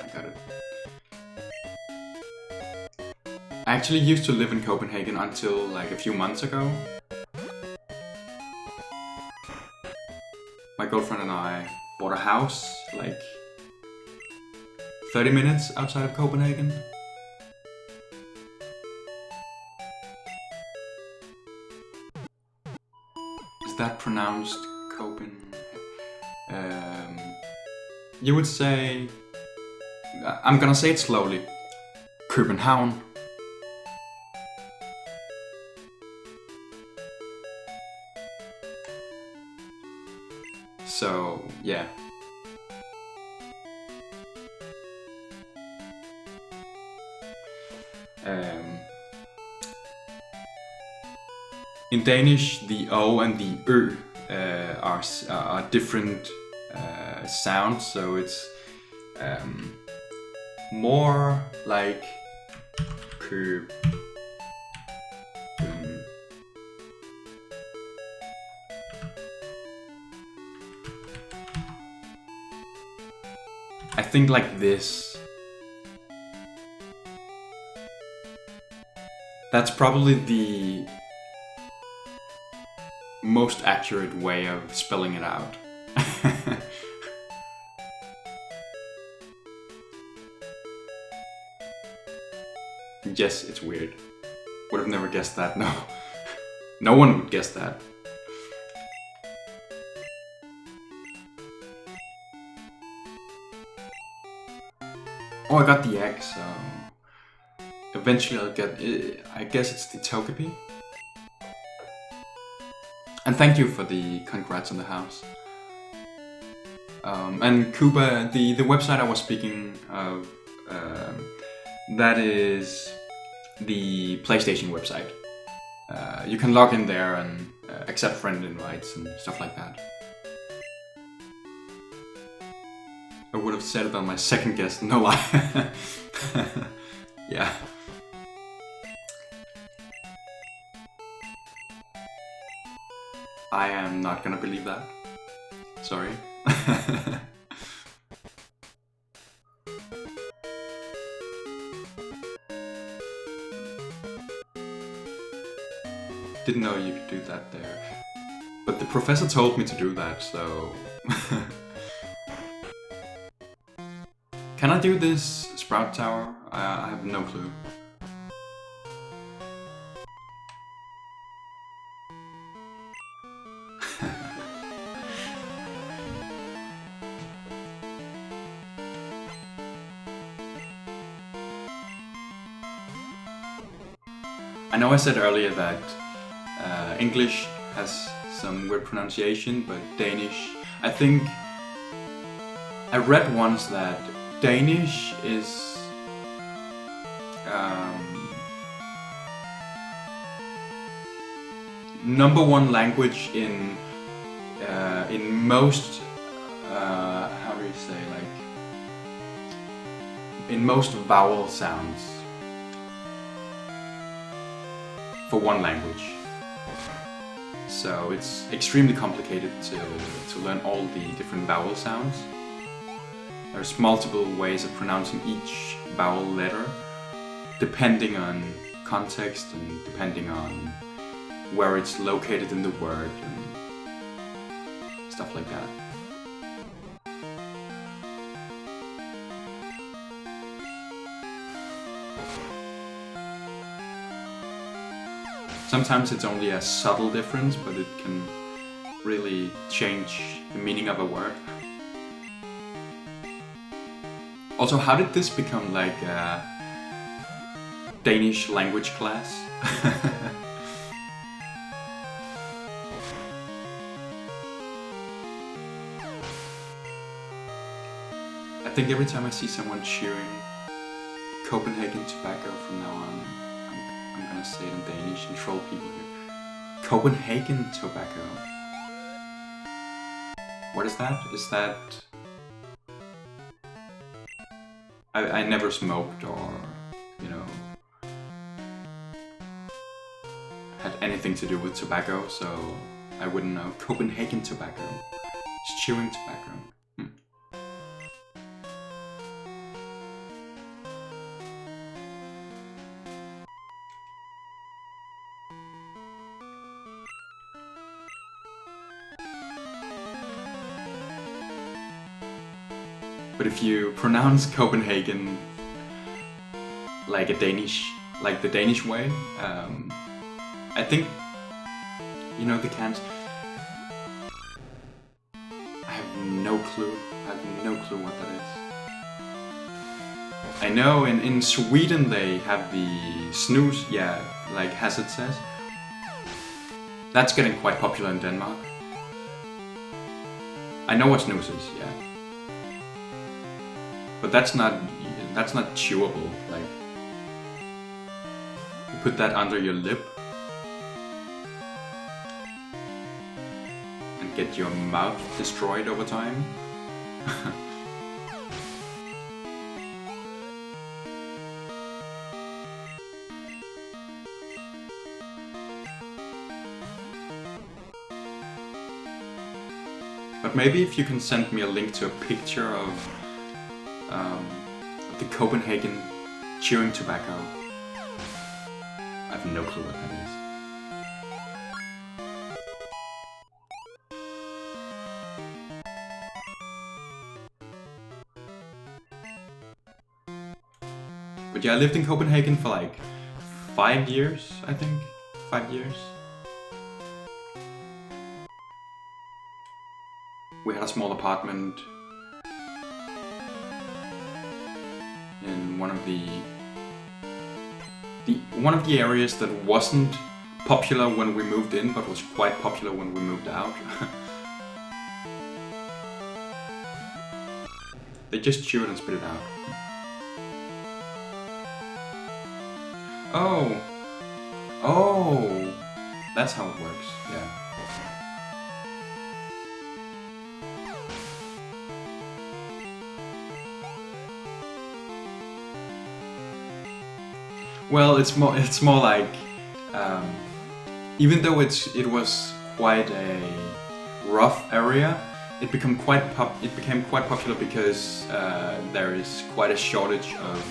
I actually used to live in Copenhagen until like a few months ago. My girlfriend and I bought a house like 30 minutes outside of Copenhagen. Is that pronounced Copenhagen? You would say... I'm gonna say it slowly. Copenhagen. So, yeah. In Danish, the O and the Ø are different sounds, so it's more like I think like this. That's probably the most accurate way of spelling it out. Yes, it's weird. Would have never guessed that, no. No one would guess that. Oh, I got the egg, so... Eventually I'll get... I guess it's the Togepi. And thank you for the congrats on the house. And Kuba, the website I was speaking of, that is the PlayStation website. You can log in there and accept friend invites and stuff like that. I would have said it on my second guess, no lie. Yeah. I am not gonna believe that. Sorry. Didn't know you could do that there. But the professor told me to do that, so... Can I do this Sprout Tower? I have no clue. I know I said earlier that English has some weird pronunciation, but Danish... I think... I read once that Danish is... #1 language in most... how do you say, like... in most vowel sounds. For one language. So it's extremely complicated to learn all the different vowel sounds. There's multiple ways of pronouncing each vowel letter, depending on context and depending on where it's located in the word and stuff like that. Sometimes it's only a subtle difference, but it can really change the meaning of a word. Also, how did this become like a Danish language class? I think every time I see someone cheering Copenhagen tobacco from now on, I'm gonna say it in Danish and troll people here. Copenhagen tobacco. What is that? Is that... I never smoked or, you know, anything to do with tobacco, so I wouldn't know. Copenhagen tobacco. It's chewing tobacco. But if you pronounce Copenhagen like the Danish way, I think, you know, the cans. I have no clue. I have no clue what that is. I know in Sweden they have the snus, yeah, like Hazard says. That's getting quite popular in Denmark. I know what snus is, yeah. But that's not chewable. Like, you put that under your lip and get your mouth destroyed over time. But maybe if you can send me a link to a picture of the Copenhagen chewing tobacco. I have no clue what that is. But yeah, I lived in Copenhagen for like 5 years, I think. 5 years. We had a small apartment in one of the areas that wasn't popular when we moved in, but was quite popular when we moved out. They just chew it and spit it out. Oh, that's how it works. Yeah. Well, it's more like, even though it was quite a rough area, it became quite popular because there is quite a shortage of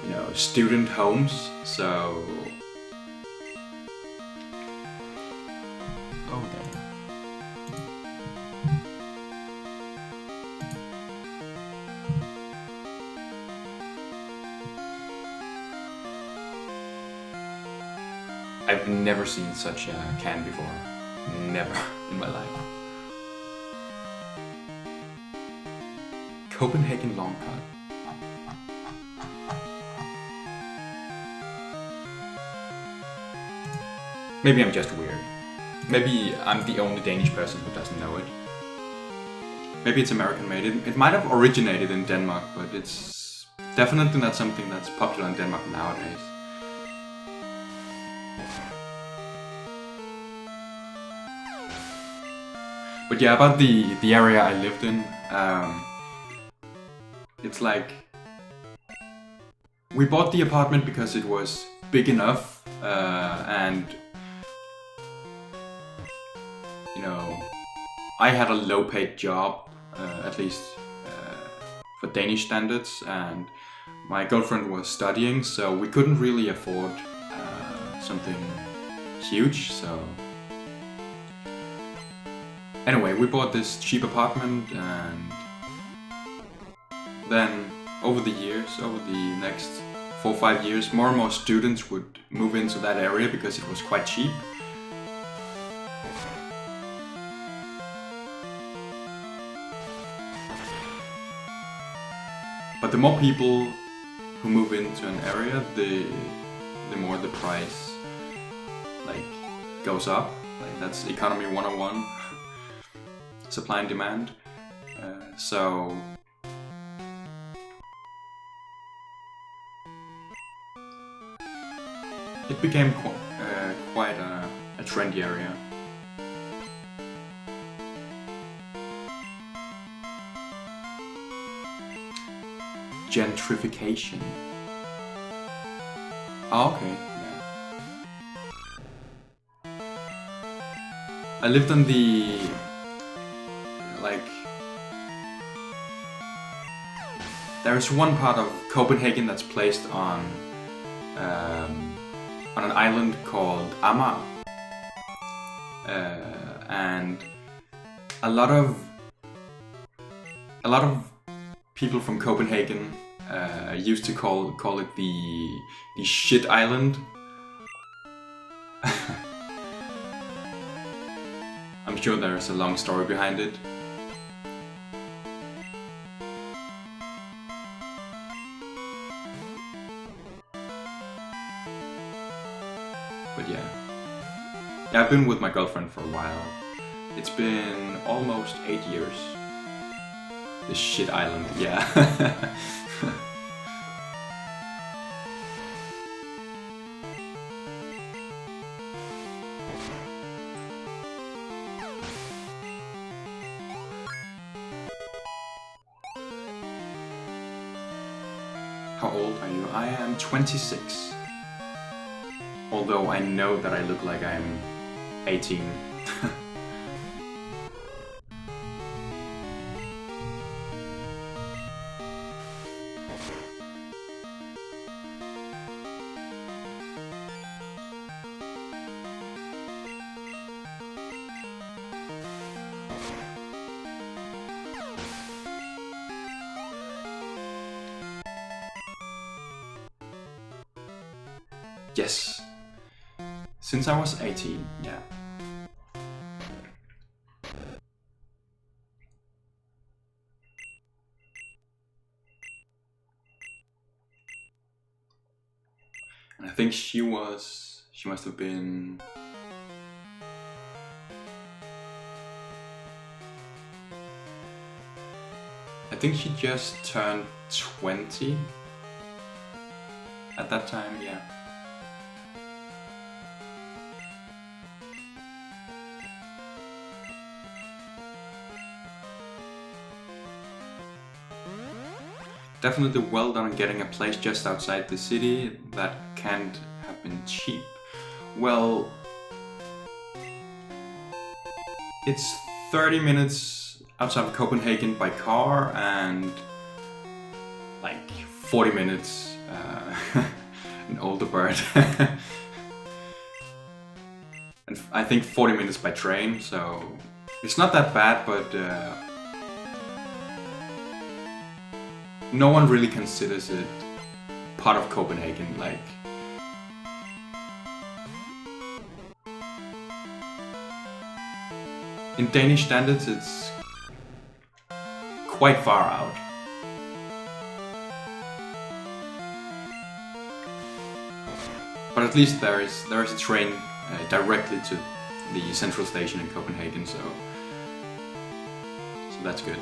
you know, student homes. So I've never seen such a can before. Never in my life. Copenhagen long cut. Maybe I'm just weird. Maybe I'm the only Danish person who doesn't know it. Maybe it's American made. It might have originated in Denmark, but it's definitely not something that's popular in Denmark nowadays. But yeah, about the area I lived in, it's like, we bought the apartment because it was big enough, and you know, I had a low-paid job, at least for Danish standards, and my girlfriend was studying, so we couldn't really afford something huge. So anyway, we bought this cheap apartment, and then over the next 4 or 5 years, more and more students would move into that area because it was quite cheap. But the more people who move into an area, the more the price like goes up. Like, that's economy 101. Supply and demand. So it became quite a trendy area. Gentrification. Oh, okay. Yeah. I lived on the like. There's one part of Copenhagen that's placed on an island called Amager, and a lot of people from Copenhagen used to call it the shit island. I'm sure there's a long story behind it. But yeah. Yeah, I've been with my girlfriend for a while. It's been almost 8 years. This shit island, yeah. How old are you? I am 26. Although I know that I look like I'm 18. Yes. Since I was 18, yeah. And I think she must have been... I think she just turned 20 at that time, yeah. Definitely well done on getting a place just outside the city. That can't have been cheap. Well, it's 30 minutes outside of Copenhagen by car and like 40 minutes an older bird. And I think 40 minutes by train, so it's not that bad, but no one really considers it part of Copenhagen. Like, in Danish standards, it's quite far out. But at least there is a train directly to the central station in Copenhagen, so that's good.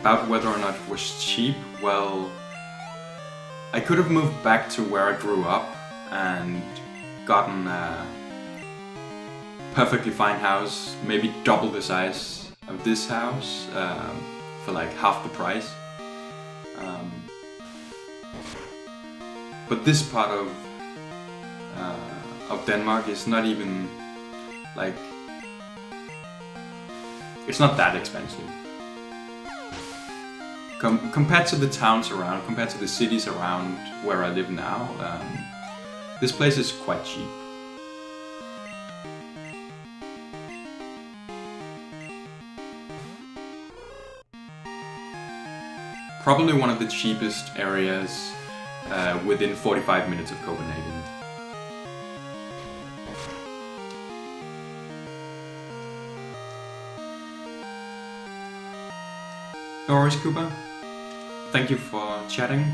About whether or not it was cheap, well, I could have moved back to where I grew up and gotten a perfectly fine house, maybe double the size of this house, for like half the price. But this part of Denmark is not even like, it's not that expensive. Compared to the towns around, compared to the cities around where I live now, this place is quite cheap. Probably one of the cheapest areas within 45 minutes of Copenhagen. No worries, Cooper. Thank you for chatting.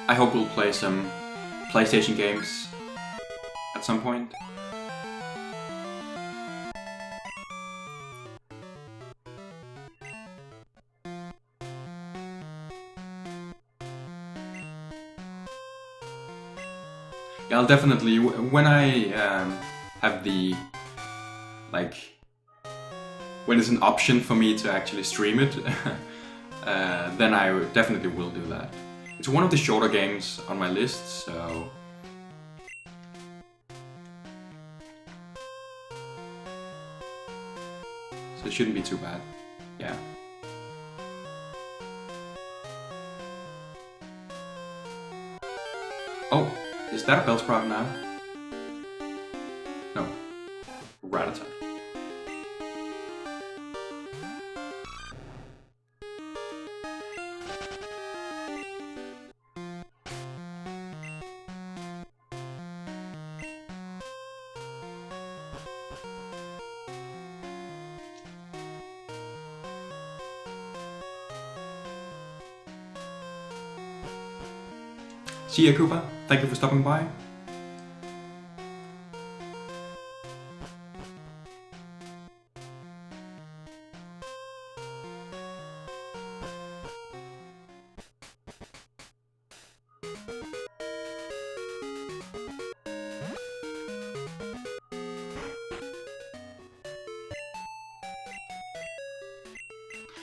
I hope we'll play some PlayStation games at some point. Yeah, I'll definitely, when I have the, like, when it's an option for me to actually stream it, then I definitely will do that. It's one of the shorter games on my list, so... So it shouldn't be too bad, yeah. Oh, is that a Bellsprout now? No, Rattata. See ya, Koopa. Thank you for stopping by.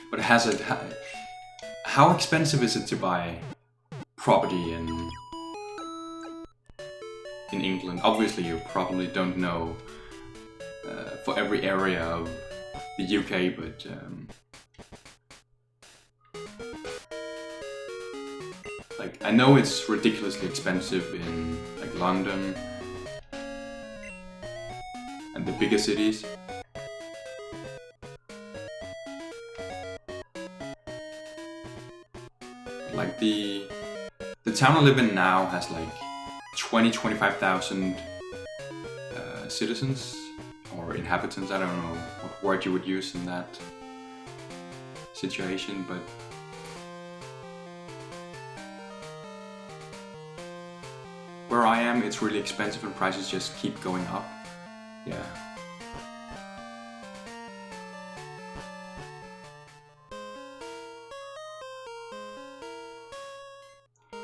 But has it... How expensive is it to buy property in England? Obviously you probably don't know for every area of the UK, but like I know it's ridiculously expensive in like London and the bigger cities. Like the town I live in now has like 25,000 citizens or inhabitants. I don't know what word you would use in that situation, but where I am, it's really expensive and prices just keep going up. Yeah.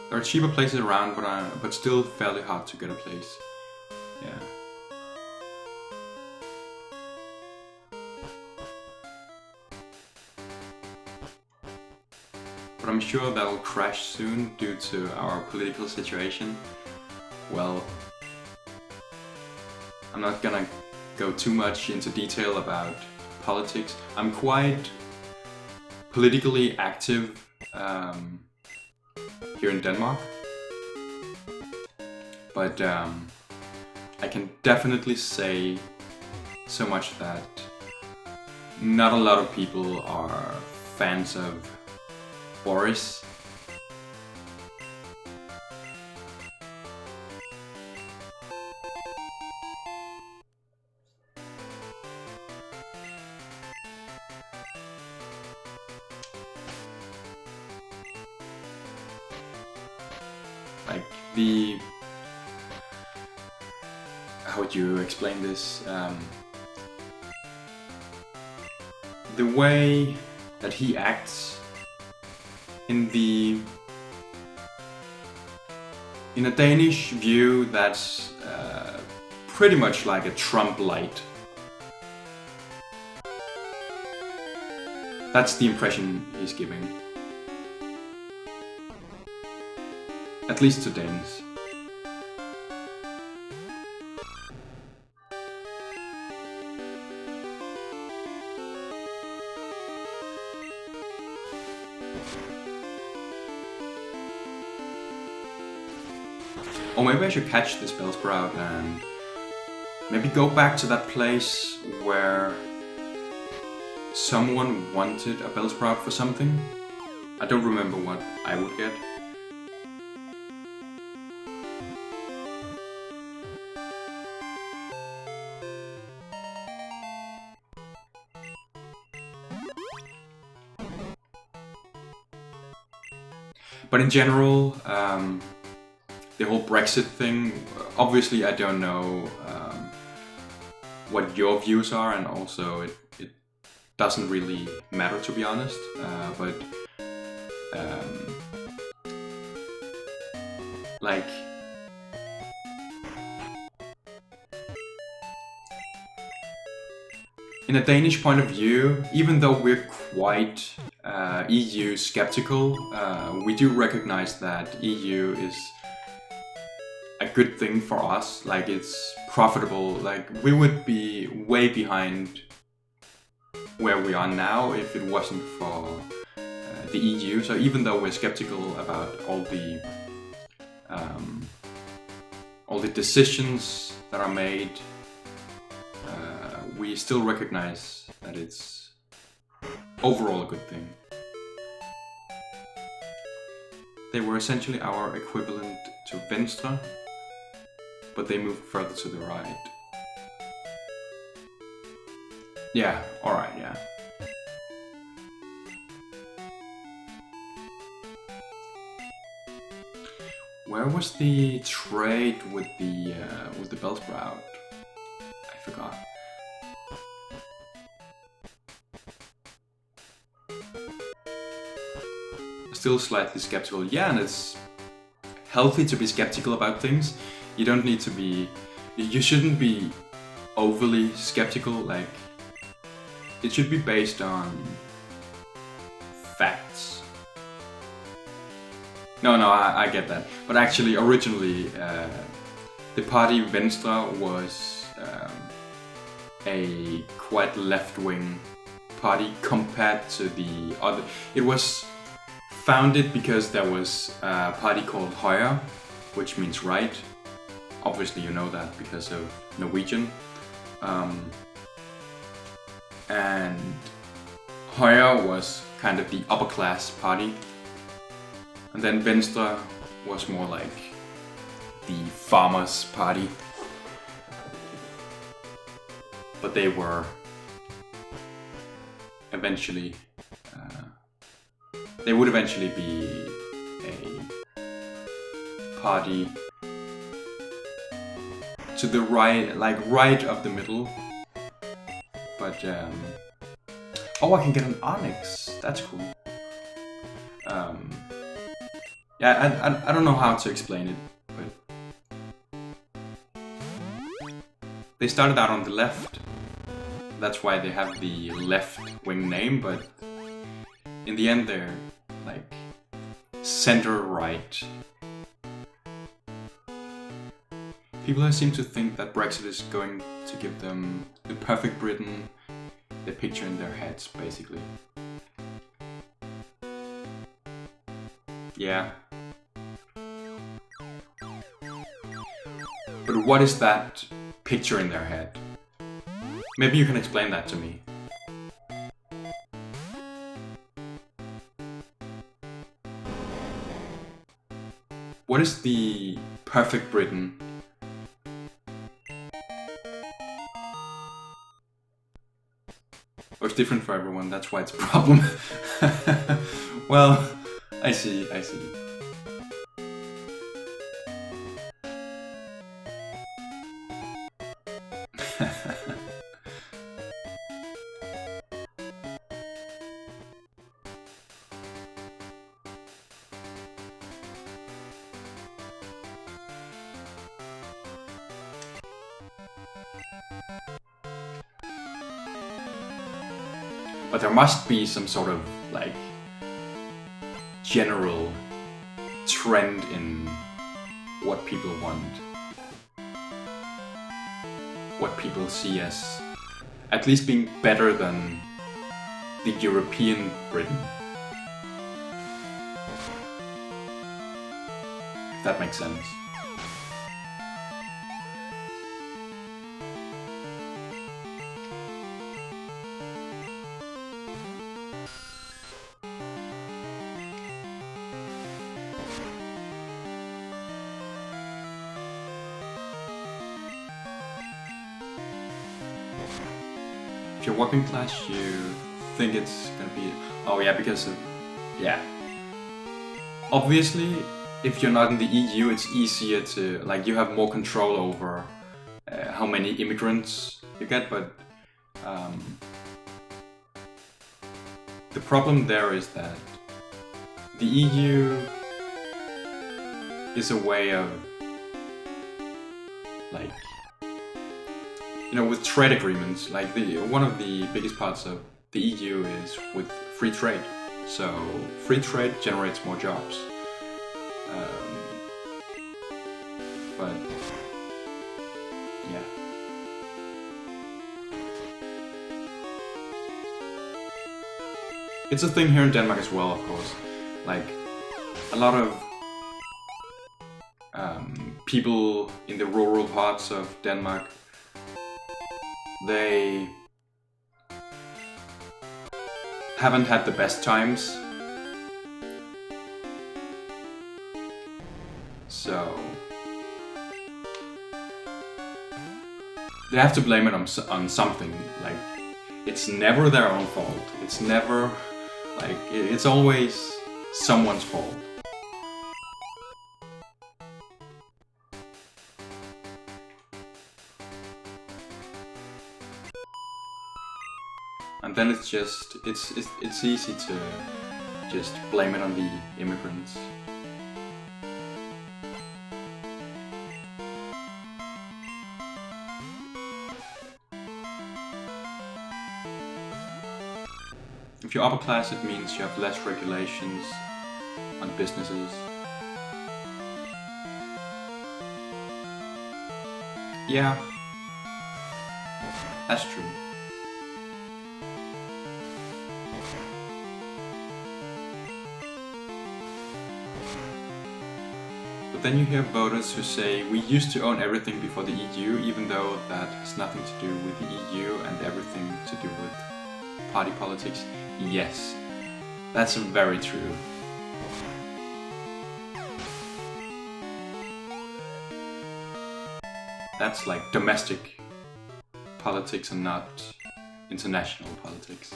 There are cheaper places around, but still fairly hard to get a place. Yeah. But I'm sure that'll crash soon due to our political situation. Well, I'm not gonna go too much into detail about politics. I'm quite politically active here in Denmark, but I can definitely say so much that not a lot of people are fans of Boris. Like how would you explain this? The way that he acts in a Danish view, that's pretty much like a Trump light. That's the impression he's giving. At least to Danes. Or maybe I should catch this Bellsprout and maybe go back to that place where someone wanted a Bellsprout for something. I don't remember what I would get. But in general, the whole Brexit thing, obviously I don't know what your views are, and also it doesn't really matter, to be honest, but like in a Danish point of view, even though we're quite EU skeptical, we do recognize that EU is a good thing for us. Like, it's profitable. Like, we would be way behind where we are now if it wasn't for the EU. So even though we're skeptical about all the decisions that are made, we still recognize that it's overall a good thing. They were essentially our equivalent to Venstre, but they moved further to the right. Yeah, alright, yeah. Where was the trade with the Bellsprout? I forgot. Still slightly skeptical. Yeah, and it's healthy to be skeptical about things. You don't need to be... You shouldn't be overly skeptical. Like, it should be based on facts. No, I get that. But actually, originally, the party Venstre was a quite left-wing party compared to the other. It was founded because there was a party called Højre, which means right. Obviously, you know that because of Norwegian. And Højre was kind of the upper class party. And then Venstre was more like the farmers' party. But they were eventually... they would eventually be a party to the right, like right of the middle. But oh, I can get an Onyx. That's cool. Yeah, I don't know how to explain it, but they started out on the left. That's why they have the left-wing name, but in the end they're like center-right. People seem to think that Brexit is going to give them the perfect Britain, the picture in their heads, basically. Yeah. But what is that picture in their head? Maybe you can explain that to me. What is the perfect Britain? Or it's different for everyone, that's why it's a problem. Well, I see. But there must be some sort of, like, general trend in what people want. What people see as at least being better than the European Britain. If that makes sense. If you're working class, you think it's gonna be... Oh yeah, because of... Yeah. Obviously, if you're not in the EU, it's easier to... Like, you have more control over how many immigrants you get, but... the problem there is that the EU is a way of... Like... you know, with trade agreements, like one of the biggest parts of the EU is with free trade. So free trade generates more jobs. But yeah. It's a thing here in Denmark as well, of course. Like, a lot of people in the rural parts of Denmark, they haven't had the best times. So they have to blame it on something. Like, it's never their own fault. It's never, like, it's always someone's fault. And then it's just, it's easy to just blame it on the immigrants. If you're upper class, it means you have less regulations on businesses. Yeah, that's true. But then you hear voters who say, we used to own everything before the EU, even though that has nothing to do with the EU and everything to do with party politics. Yes, that's very true. That's like domestic politics and not international politics.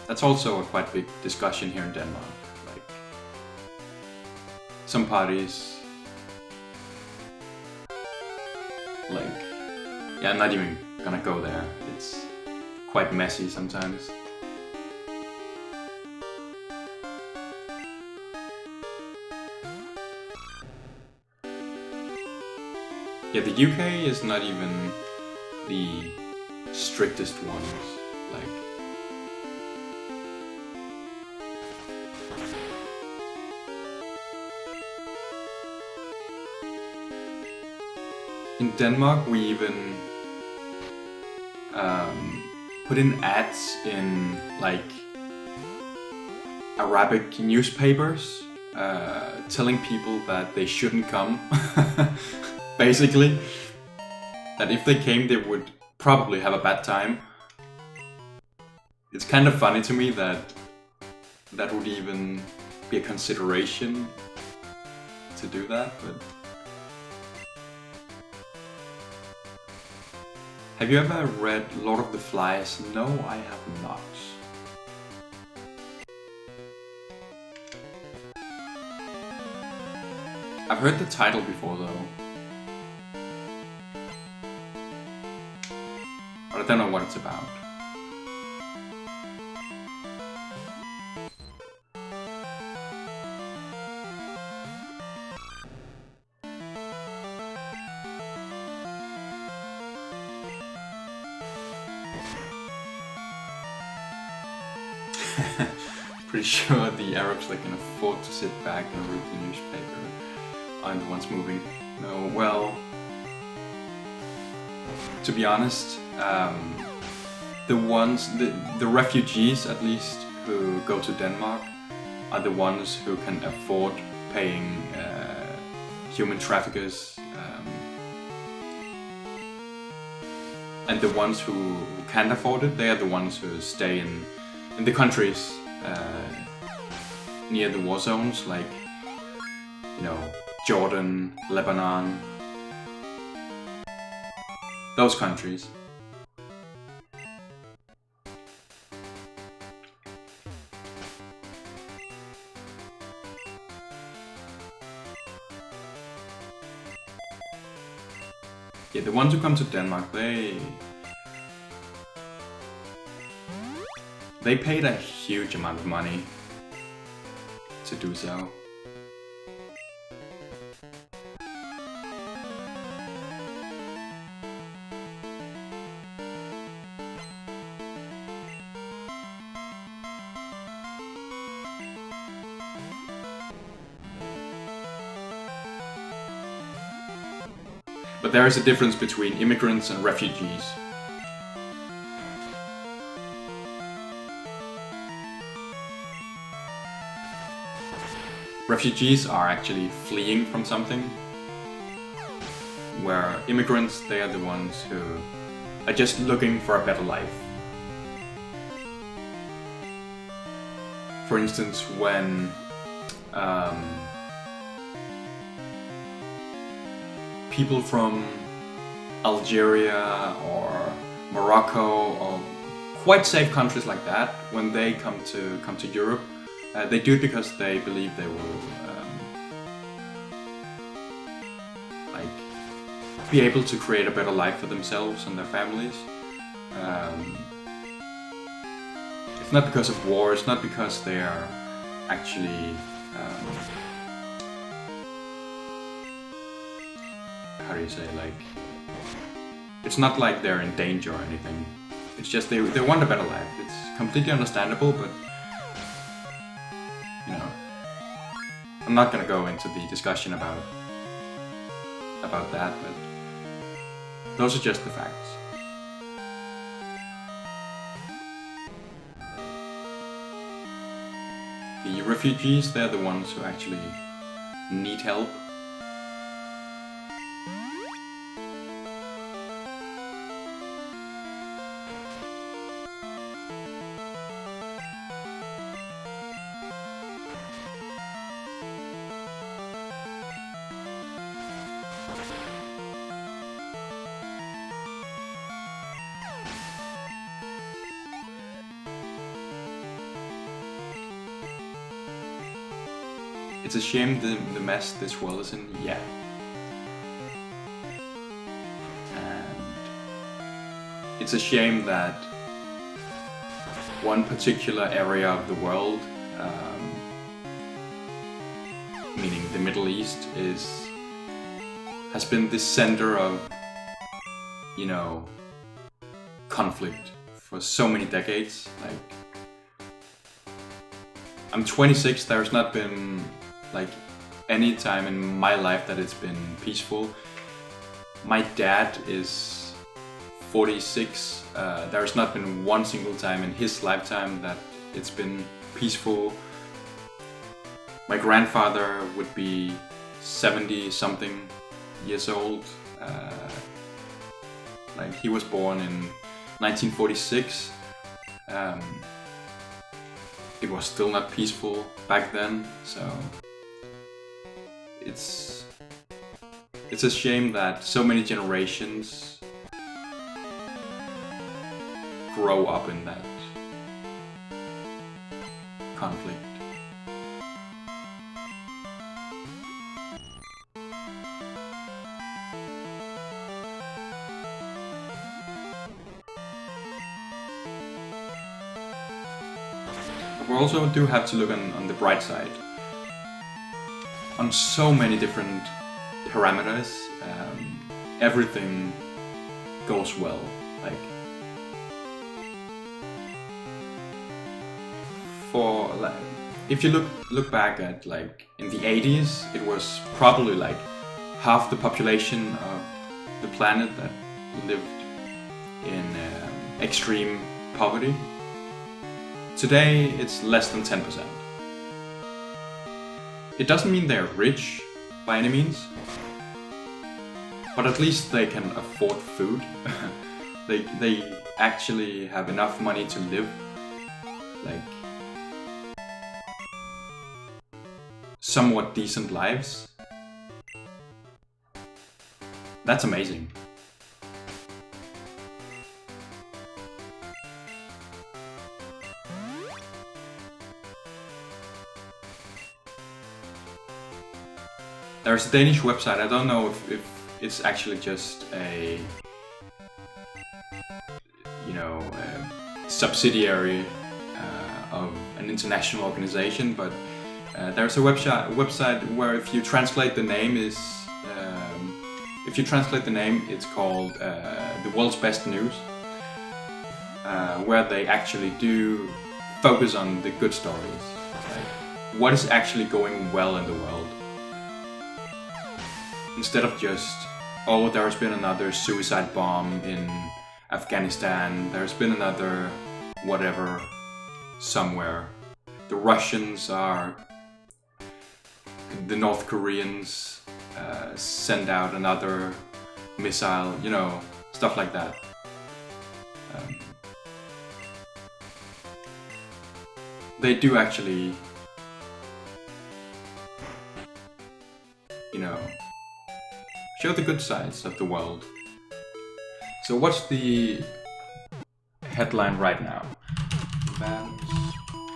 That's also a quite big discussion here in Denmark. Like, some parties, like, yeah, I'm not even gonna go there. It's quite messy sometimes. Yeah, the UK is not even the strictest ones. Like, in Denmark, we even put in ads in like Arabic newspapers, telling people that they shouldn't come. Basically, that if they came, they would probably have a bad time. It's kind of funny to me that that would even be a consideration to do that, but have you ever read Lord of the Flies? No, I have not. I've heard the title before though. But I don't know what it's about. Pretty sure the Arabs that can afford to sit back and read the newspaper aren't the ones moving. No, well, to be honest, the refugees at least who go to Denmark are the ones who can afford paying human traffickers, and the ones who can't afford it, they are the ones who stay in the countries near the war zones, like, you know, Jordan, Lebanon, those countries. Yeah, the ones who come to Denmark, they paid a huge amount of money to do so. But there is a difference between immigrants and refugees. Refugees are actually fleeing from something, where immigrants, they are the ones who are just looking for a better life. For instance, when people from Algeria or Morocco or quite safe countries like that, when they come to Europe, they do it because they believe they will like be able to create a better life for themselves and their families. It's not because of war. It's not because they are actually how do you say, like, it's not like they're in danger or anything. It's just they want a better life. It's completely understandable, but you know, I'm not gonna go into the discussion about that, but those are just the facts. The refugees, they're the ones who actually need help. It's a shame the mess this world is in, yeah. And it's a shame that one particular area of the world, meaning the Middle East, has been the center of, you know, conflict for so many decades. Like, I'm 26, there's not been like any time in my life that it's been peaceful. My dad is 46. There's not been one single time in his lifetime that it's been peaceful. My grandfather would be 70 something years old. Like, he was born in 1946. It was still not peaceful back then, so it's a shame that so many generations grow up in that conflict. We also do have to look on the bright side. On so many different parameters, everything goes well. Like, if you look back at, like, in the 80s, it was probably like half the population of the planet that lived in extreme poverty. Today, it's less than 10%. It doesn't mean they're rich by any means, but at least they can afford food. they actually have enough money to live, like, somewhat decent lives. That's amazing. There's a Danish website, I don't know if it's actually just a, you know, a subsidiary of an international organization, but There's a website where if you translate the name it's called The World's Best News, where they actually do focus on the good stories, like what is actually going well in the world, instead of just, oh, there has been another suicide bomb in Afghanistan, there's been another whatever somewhere, the Russians are, the North Koreans send out another missile, you know, stuff like that. They do actually, you know, show the good sides of the world. So what's the headline right now? Man's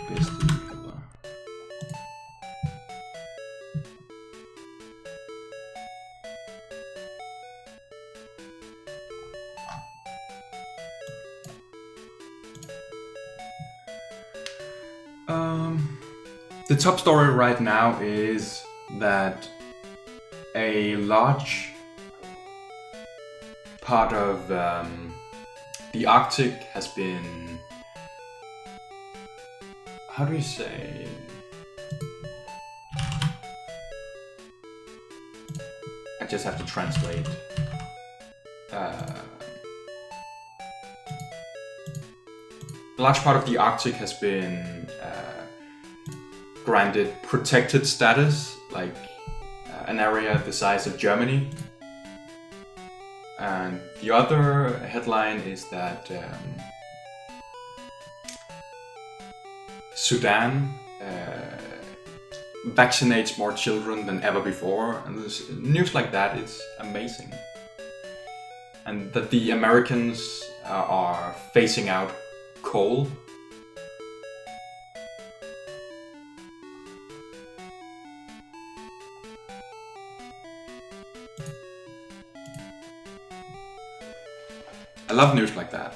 best ever. The top story right now is that a large part of the Arctic has been, how do you say? I just have to translate. A large part of the Arctic has been granted protected status, like an area the size of Germany. And the other headline is that Sudan vaccinates more children than ever before, and there's news like that. It's amazing. And that the Americans are phasing out coal. I love news like that.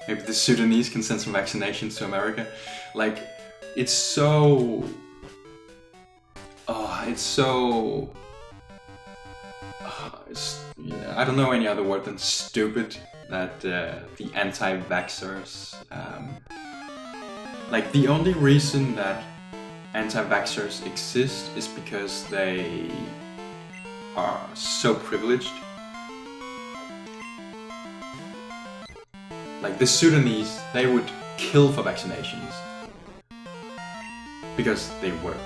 Maybe the Sudanese can send some vaccinations to America. Like, it's so... yeah, I don't know any other word than stupid that the anti-vaxxers... like, the only reason that anti-vaxxers exist is because they are so privileged. Like, the Sudanese, they would kill for vaccinations because they work.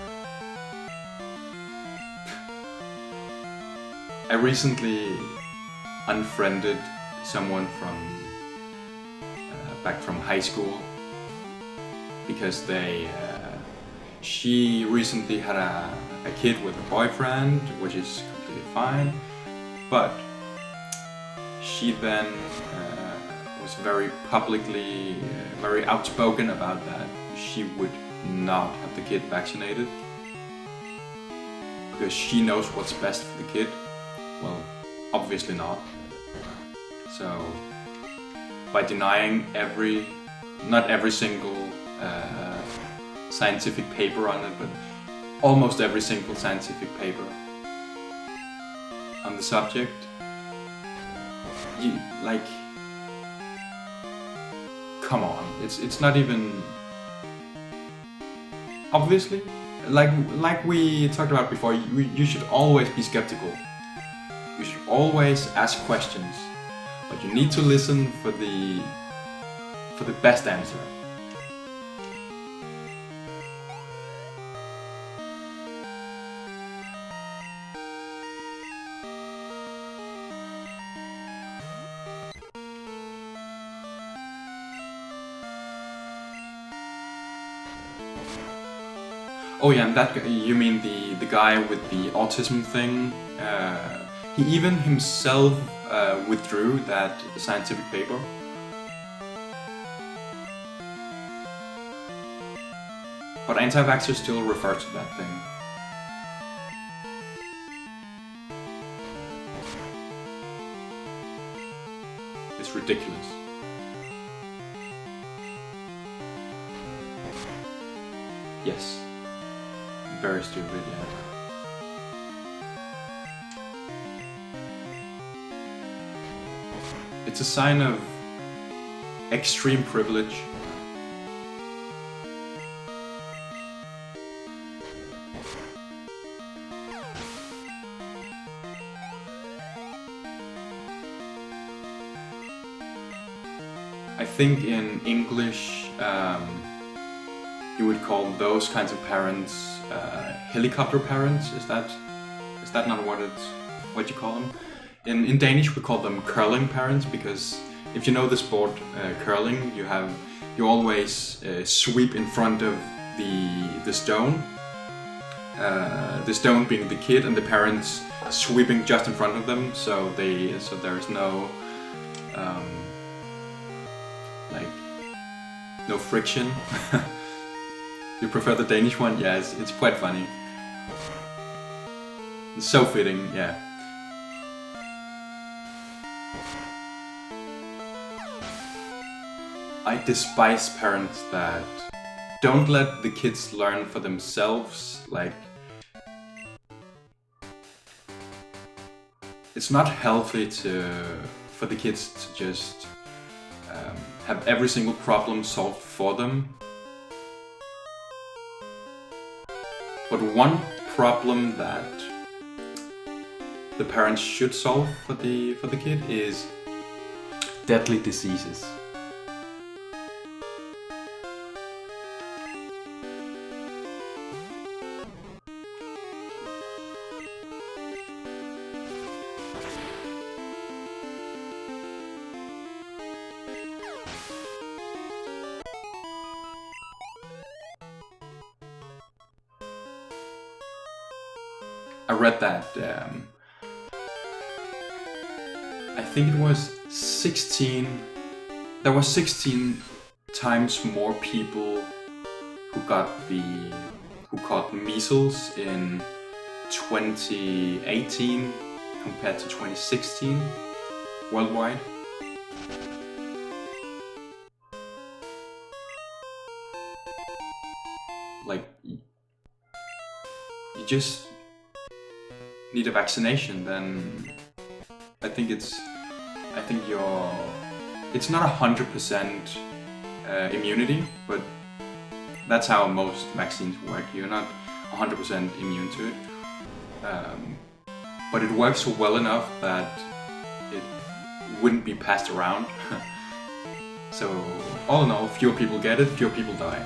I recently unfriended someone from back from high school because she recently had a kid with a boyfriend, which is completely fine, but she then was very publicly, very outspoken about that. She would not have the kid vaccinated because she knows what's best for the kid. Well, obviously not. So, by denying not every single scientific paper on it, but almost every single scientific paper on the subject, come on, it's not even, obviously, like we talked about before, you should always be skeptical. You should always ask questions, but you need to listen for the best answer. Oh yeah, and that guy, you mean the guy with the autism thing? He even himself withdrew that scientific paper. But anti-vaxxers still refer to that thing. It's ridiculous. Yes. Very stupid, yeah. It's a sign of extreme privilege. I think in English, you would call those kinds of parents helicopter parents. Is that not what you call them? In Danish, we call them curling parents, because if you know the sport curling, you always sweep in front of the stone. The stone being the kid, and the parents sweeping just in front of them, so there's no no friction. You prefer the Danish one? Yeah, it's quite funny. It's so fitting, yeah. I despise parents that don't let the kids learn for themselves. Like, it's not healthy for the kids to just have every single problem solved for them. But one problem that the parents should solve for the kid is deadly diseases. I read that I think it was 16. There were 16 times more people who caught measles in 2018 compared to 2016 worldwide. Like, you just need a vaccination, then I think it's not 100% immunity, but that's how most vaccines work. You're not 100% immune to it, but it works well enough that it wouldn't be passed around. So all in all, fewer people get it, fewer people die.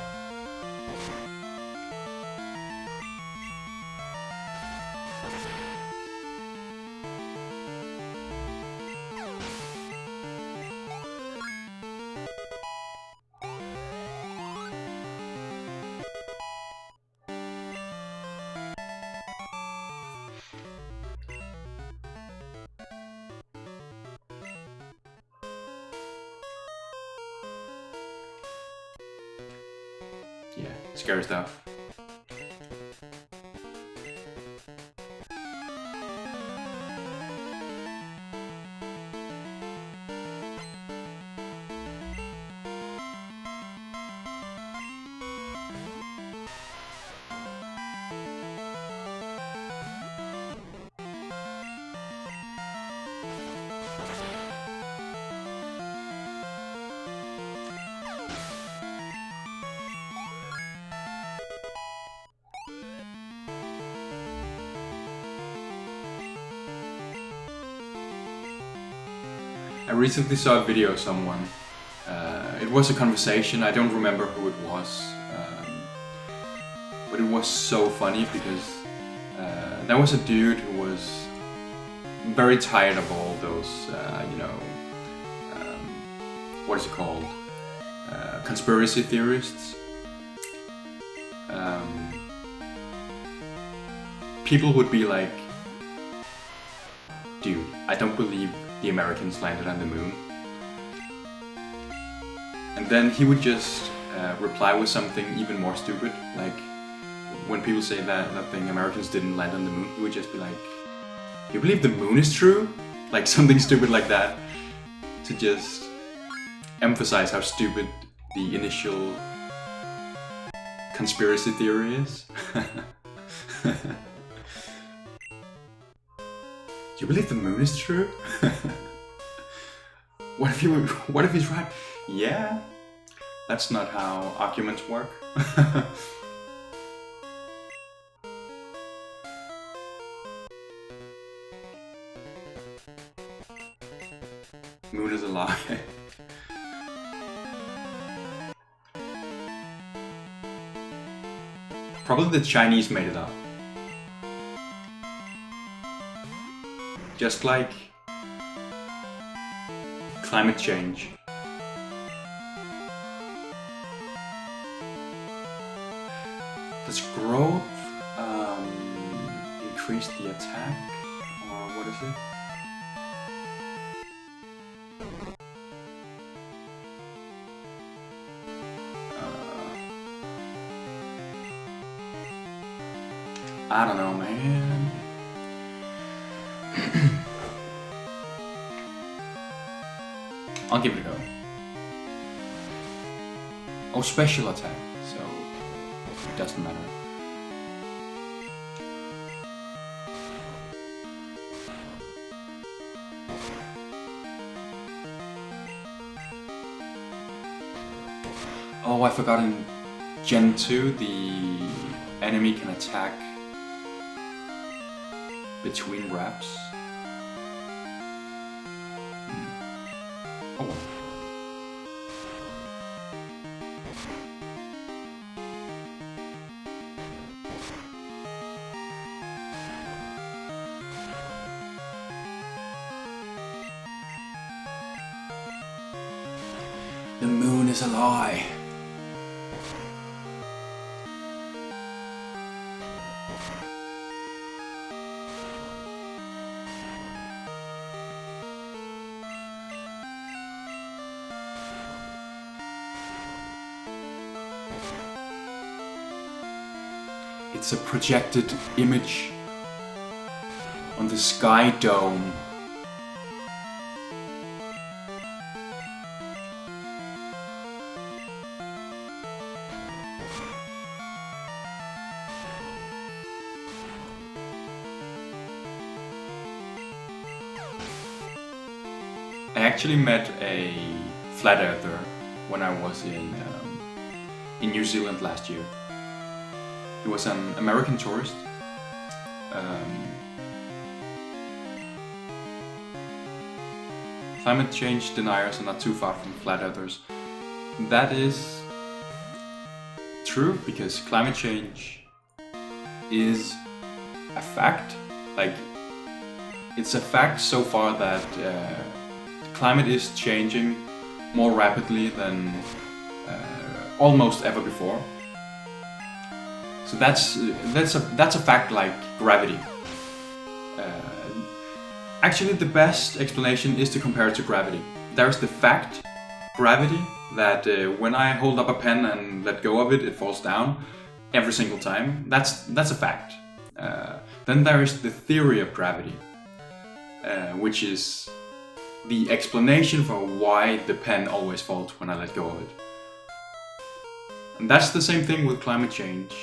Yeah, scary stuff. I recently saw a video of someone. It was a conversation, I don't remember who it was, but it was so funny because there was a dude who was very tired of all those, what is it called? Conspiracy theorists. People would be like, dude, I don't believe the Americans landed on the moon. And then he would just reply with something even more stupid. Like when people say that thing, Americans didn't land on the moon, he would just be like, "You believe the moon is true?" Like something stupid like that, to just emphasize how stupid the initial conspiracy theory is. You believe the moon is true? What if he's right? Yeah, that's not how arguments work. Moon is a lie. Probably the Chinese made it up. Just like climate change. Does growth increase the attack? Or what is it? I don't know, man. I'll give it a go. Oh, special attack, so it doesn't matter. Oh, I forgot in Gen 2 the enemy can attack between reps. Oh. The moon is a lie. It's a projected image on the sky dome. I actually met a flat earther when I was in New Zealand last year. He was an American tourist. Climate change deniers are not too far from flat earthers. That is true, because climate change is a fact. Like, it's a fact so far that climate is changing more rapidly than almost ever before. So that's a fact like gravity. Actually, the best explanation is to compare it to gravity. There's the fact, gravity, that when I hold up a pen and let go of it, it falls down every single time. That's a fact. Then there is the theory of gravity, which is the explanation for why the pen always falls when I let go of it. And that's the same thing with climate change.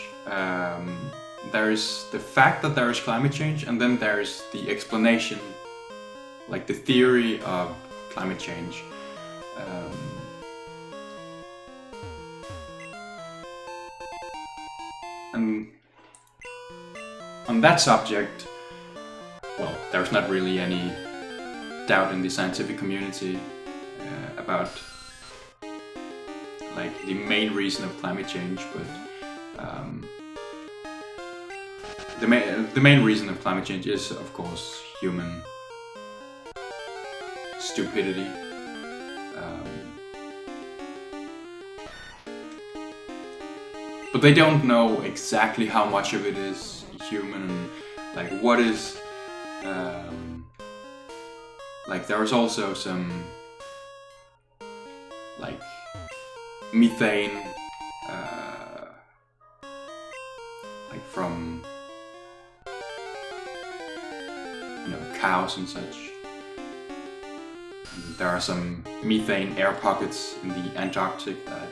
There's the fact that there is climate change, and then there's the explanation, like the theory of climate change. And on that subject, well, there's not really any doubt in the scientific community about like the main reason of climate change, but the main reason of climate change is, of course, human stupidity. But they don't know exactly how much of it is human, and like what is like there is also some like methane like from cows and such. And there are some methane air pockets in the Antarctic that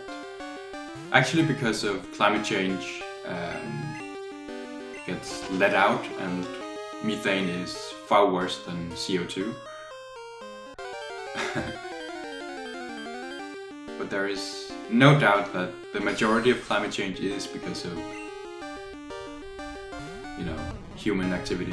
actually, because of climate change, gets let out, and methane is far worse than CO2. But there is no doubt that the majority of climate change is because of, human activity.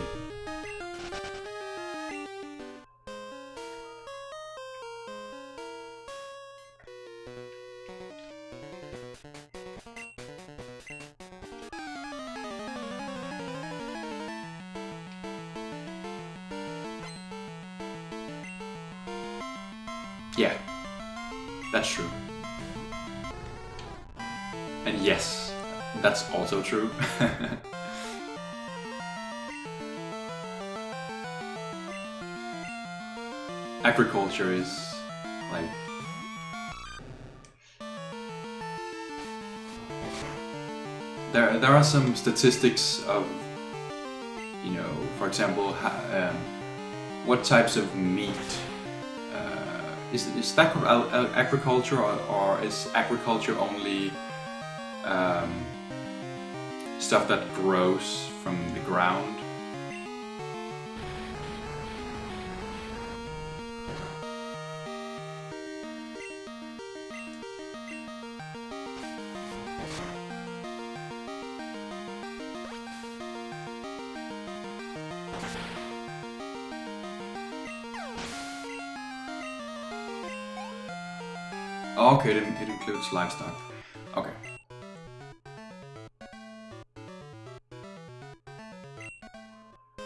Yeah, that's true. And yes, that's also true. Agriculture is like there are some statistics of, for example, what types of meat is that agriculture, or is agriculture only stuff that grows from the ground? Oh, okay, it includes livestock. Okay.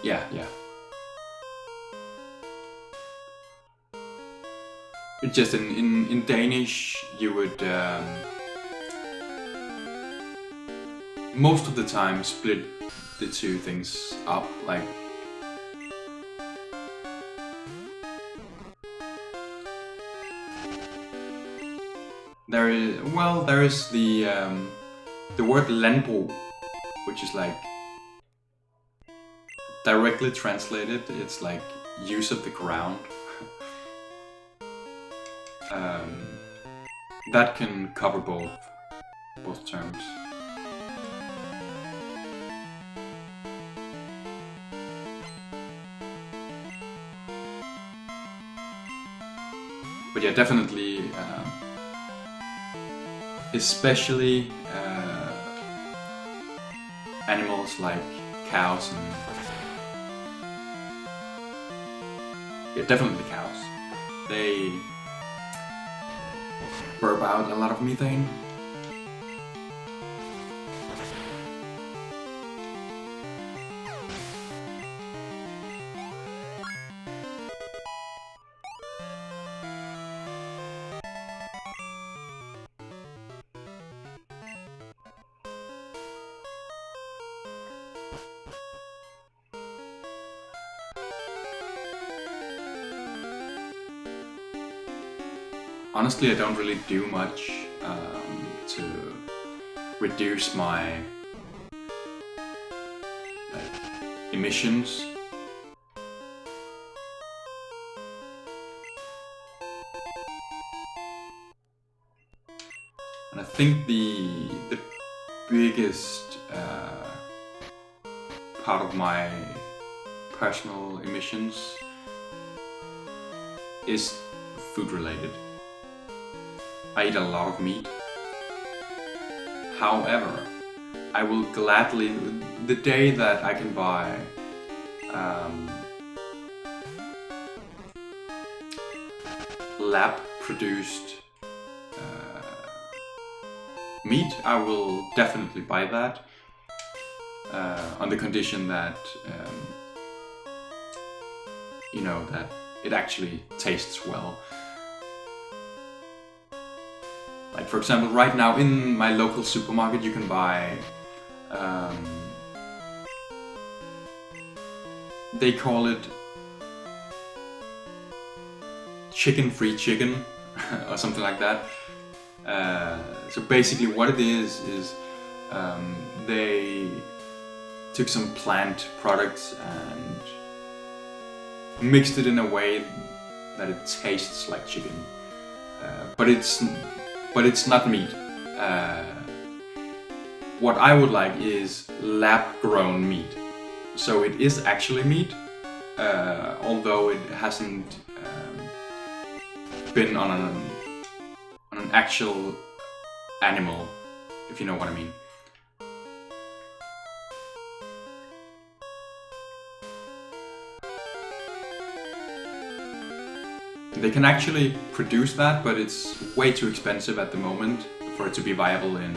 Yeah. It's just in Danish, you would most of the time split the two things up, like there is the word landbrug, which is like directly translated, it's like use of the ground. That can cover both terms. But yeah, definitely, especially animals like cows and definitely cows. They burp out a lot of methane. Honestly, I don't really do much to reduce my emissions. And I think the biggest part of my personal emissions is food related. I eat a lot of meat. However, I will gladly, the day that I can buy lab-produced meat, I will definitely buy that on the condition that that it actually tastes well. Like, for example, right now in my local supermarket you can buy, they call it chicken-free chicken or something like that. So basically what it is they took some plant products and mixed it in a way that it tastes like chicken, but it's not meat. What I would like is lab-grown meat, so it is actually meat, although it hasn't been on an actual animal, if you know what I mean. They can actually produce that, but it's way too expensive at the moment for it to be viable in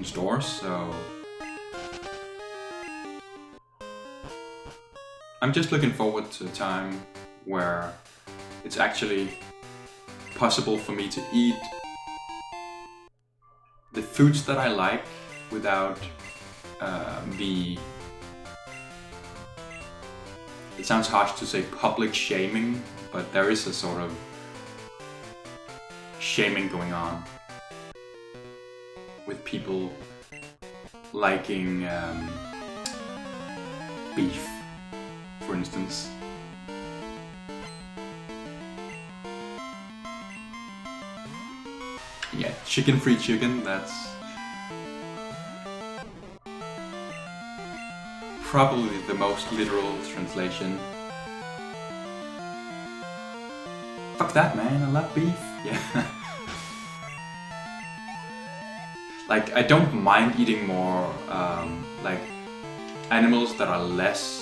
stores. So I'm just looking forward to a time where it's actually possible for me to eat the foods that I like without it sounds harsh to say public shaming, but there is a sort of shaming going on with people liking beef, for instance. Yeah, chicken-free chicken, that's probably the most literal translation. Fuck that, man, I love beef. Yeah. Like, I don't mind eating more like animals that are less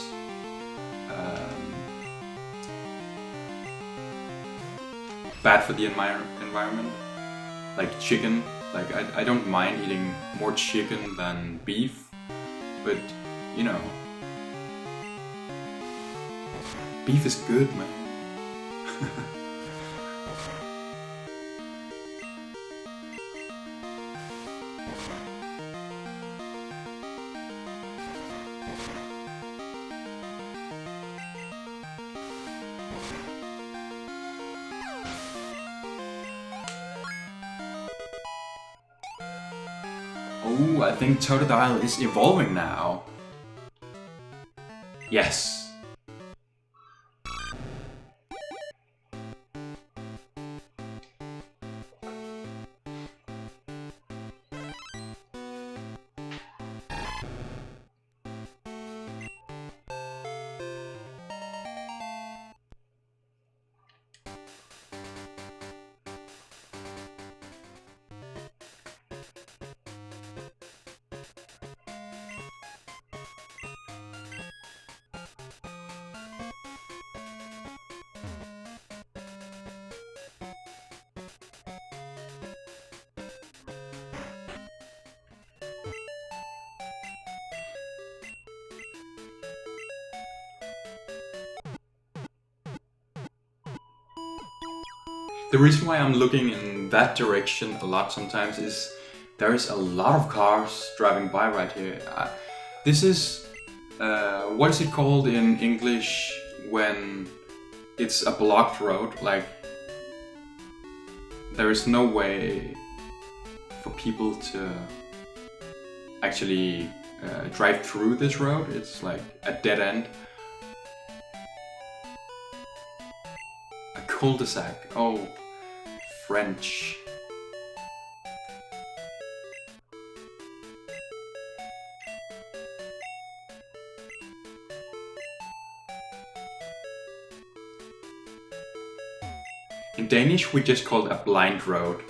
bad for the environment. Like chicken. Like, I don't mind eating more chicken than beef, but you know, beef is good, man. Oh, I think Totodile is evolving now. Yes. The reason why I'm looking in that direction a lot sometimes is there is a lot of cars driving by right here. This is, what is it called in English when it's a blocked road? Like, there is no way for people to actually drive through this road. It's like a dead end. A cul-de-sac. Oh, French. In Danish, we just call it a blind road.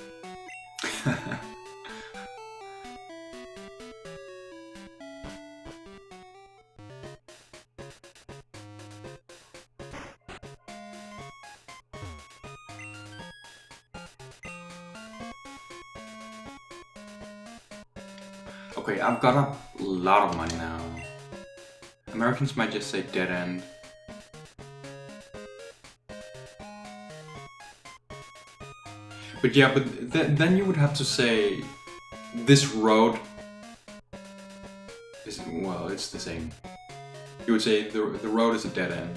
Okay, I've got a lot of money now. Americans might just say dead end. But yeah, but then you would have to say this road is, well, it's the same. You would say the road is a dead end.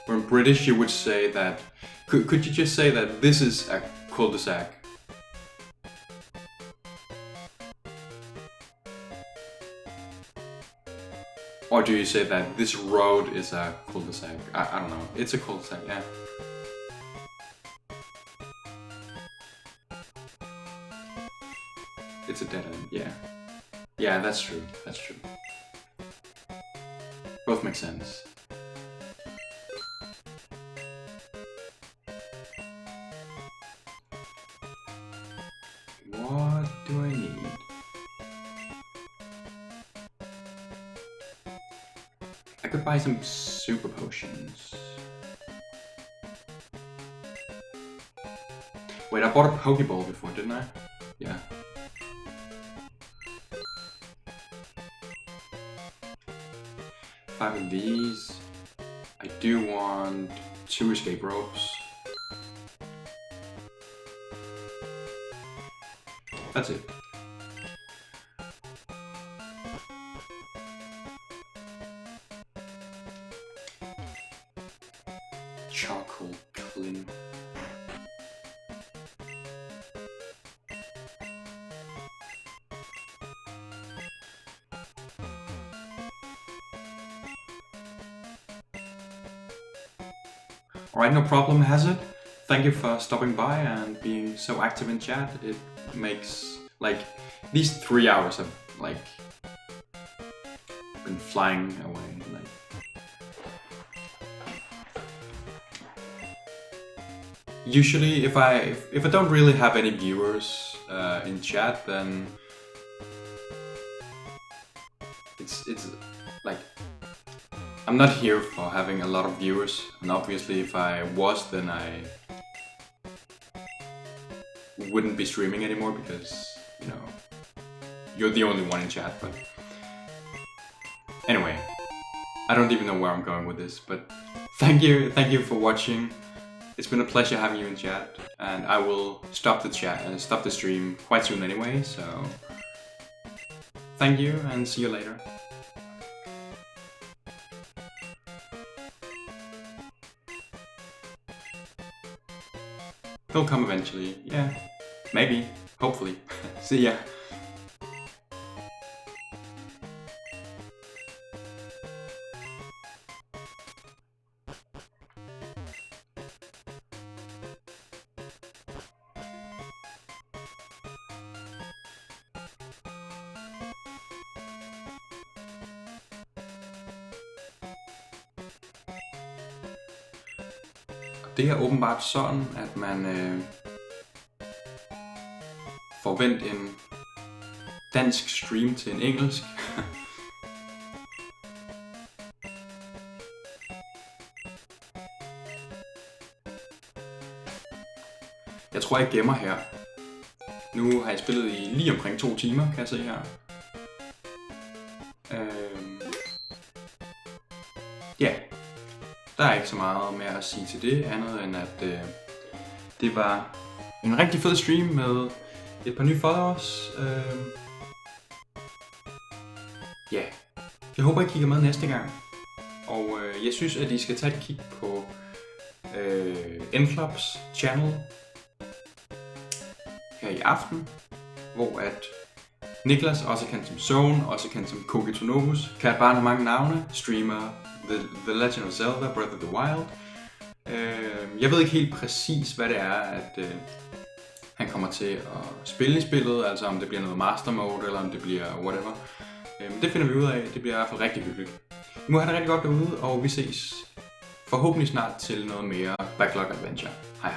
Or in British you would say that Could you just say that this is a cul-de-sac? Or do you say that this road is a cul-de-sac? I don't know. It's a cul-de-sac, yeah. It's a dead end, yeah. Yeah, that's true. That's true. Both make sense. What do I need? I could buy some super potions. Wait, I bought a Pokeball before, didn't I? Yeah. Five of these. I do want 2 escape ropes. That's it. Charcoal clean. Alright, no problem, Hazard. Thank you for stopping by and being so active in chat. It makes, like, these 3 hours have, like, been flying away. Like, usually, if I don't really have any viewers in chat, then it's like, I'm not here for having a lot of viewers, and obviously if I was, then I wouldn't be streaming anymore because, you know, you're the only one in chat. But anyway, I don't even know where I'm going with this, but thank you for watching. It's been a pleasure having you in chat, and I will stop the stream quite soon anyway, so thank you and see you later. They'll come eventually, yeah, maybe, hopefully. See ya. Det er åbenbart sådan, at man får vendt en dansk stream til en engelsk. Jeg tror, jeg gemmer her. Nu har jeg spillet i lige omkring 2 timer, kan jeg se her. Ja. Der er ikke så meget mere at sige til det, andet end at det var en rigtig fed stream med et par nye followers. Ja, jeg håber I kigger med næste gang. Og jeg synes, at I skal tage et kig på N-Clubs channel her i aften, hvor at Niklas, også kendt som Zone, også kendt som Kogitonobus, kan bare have mange navne, streamer The Legend of Zelda Breath of the Wild. Jeg ved ikke helt præcis, hvad det er, at han kommer til at spille i spillet, altså om det bliver noget Master Mode, eller om det bliver whatever. Det finder vi ud af, det bliver i hvert fald rigtig hyggeligt. I må have det rigtig godt derude, og vi ses forhåbentlig snart til noget mere Backlog Adventure. Hej.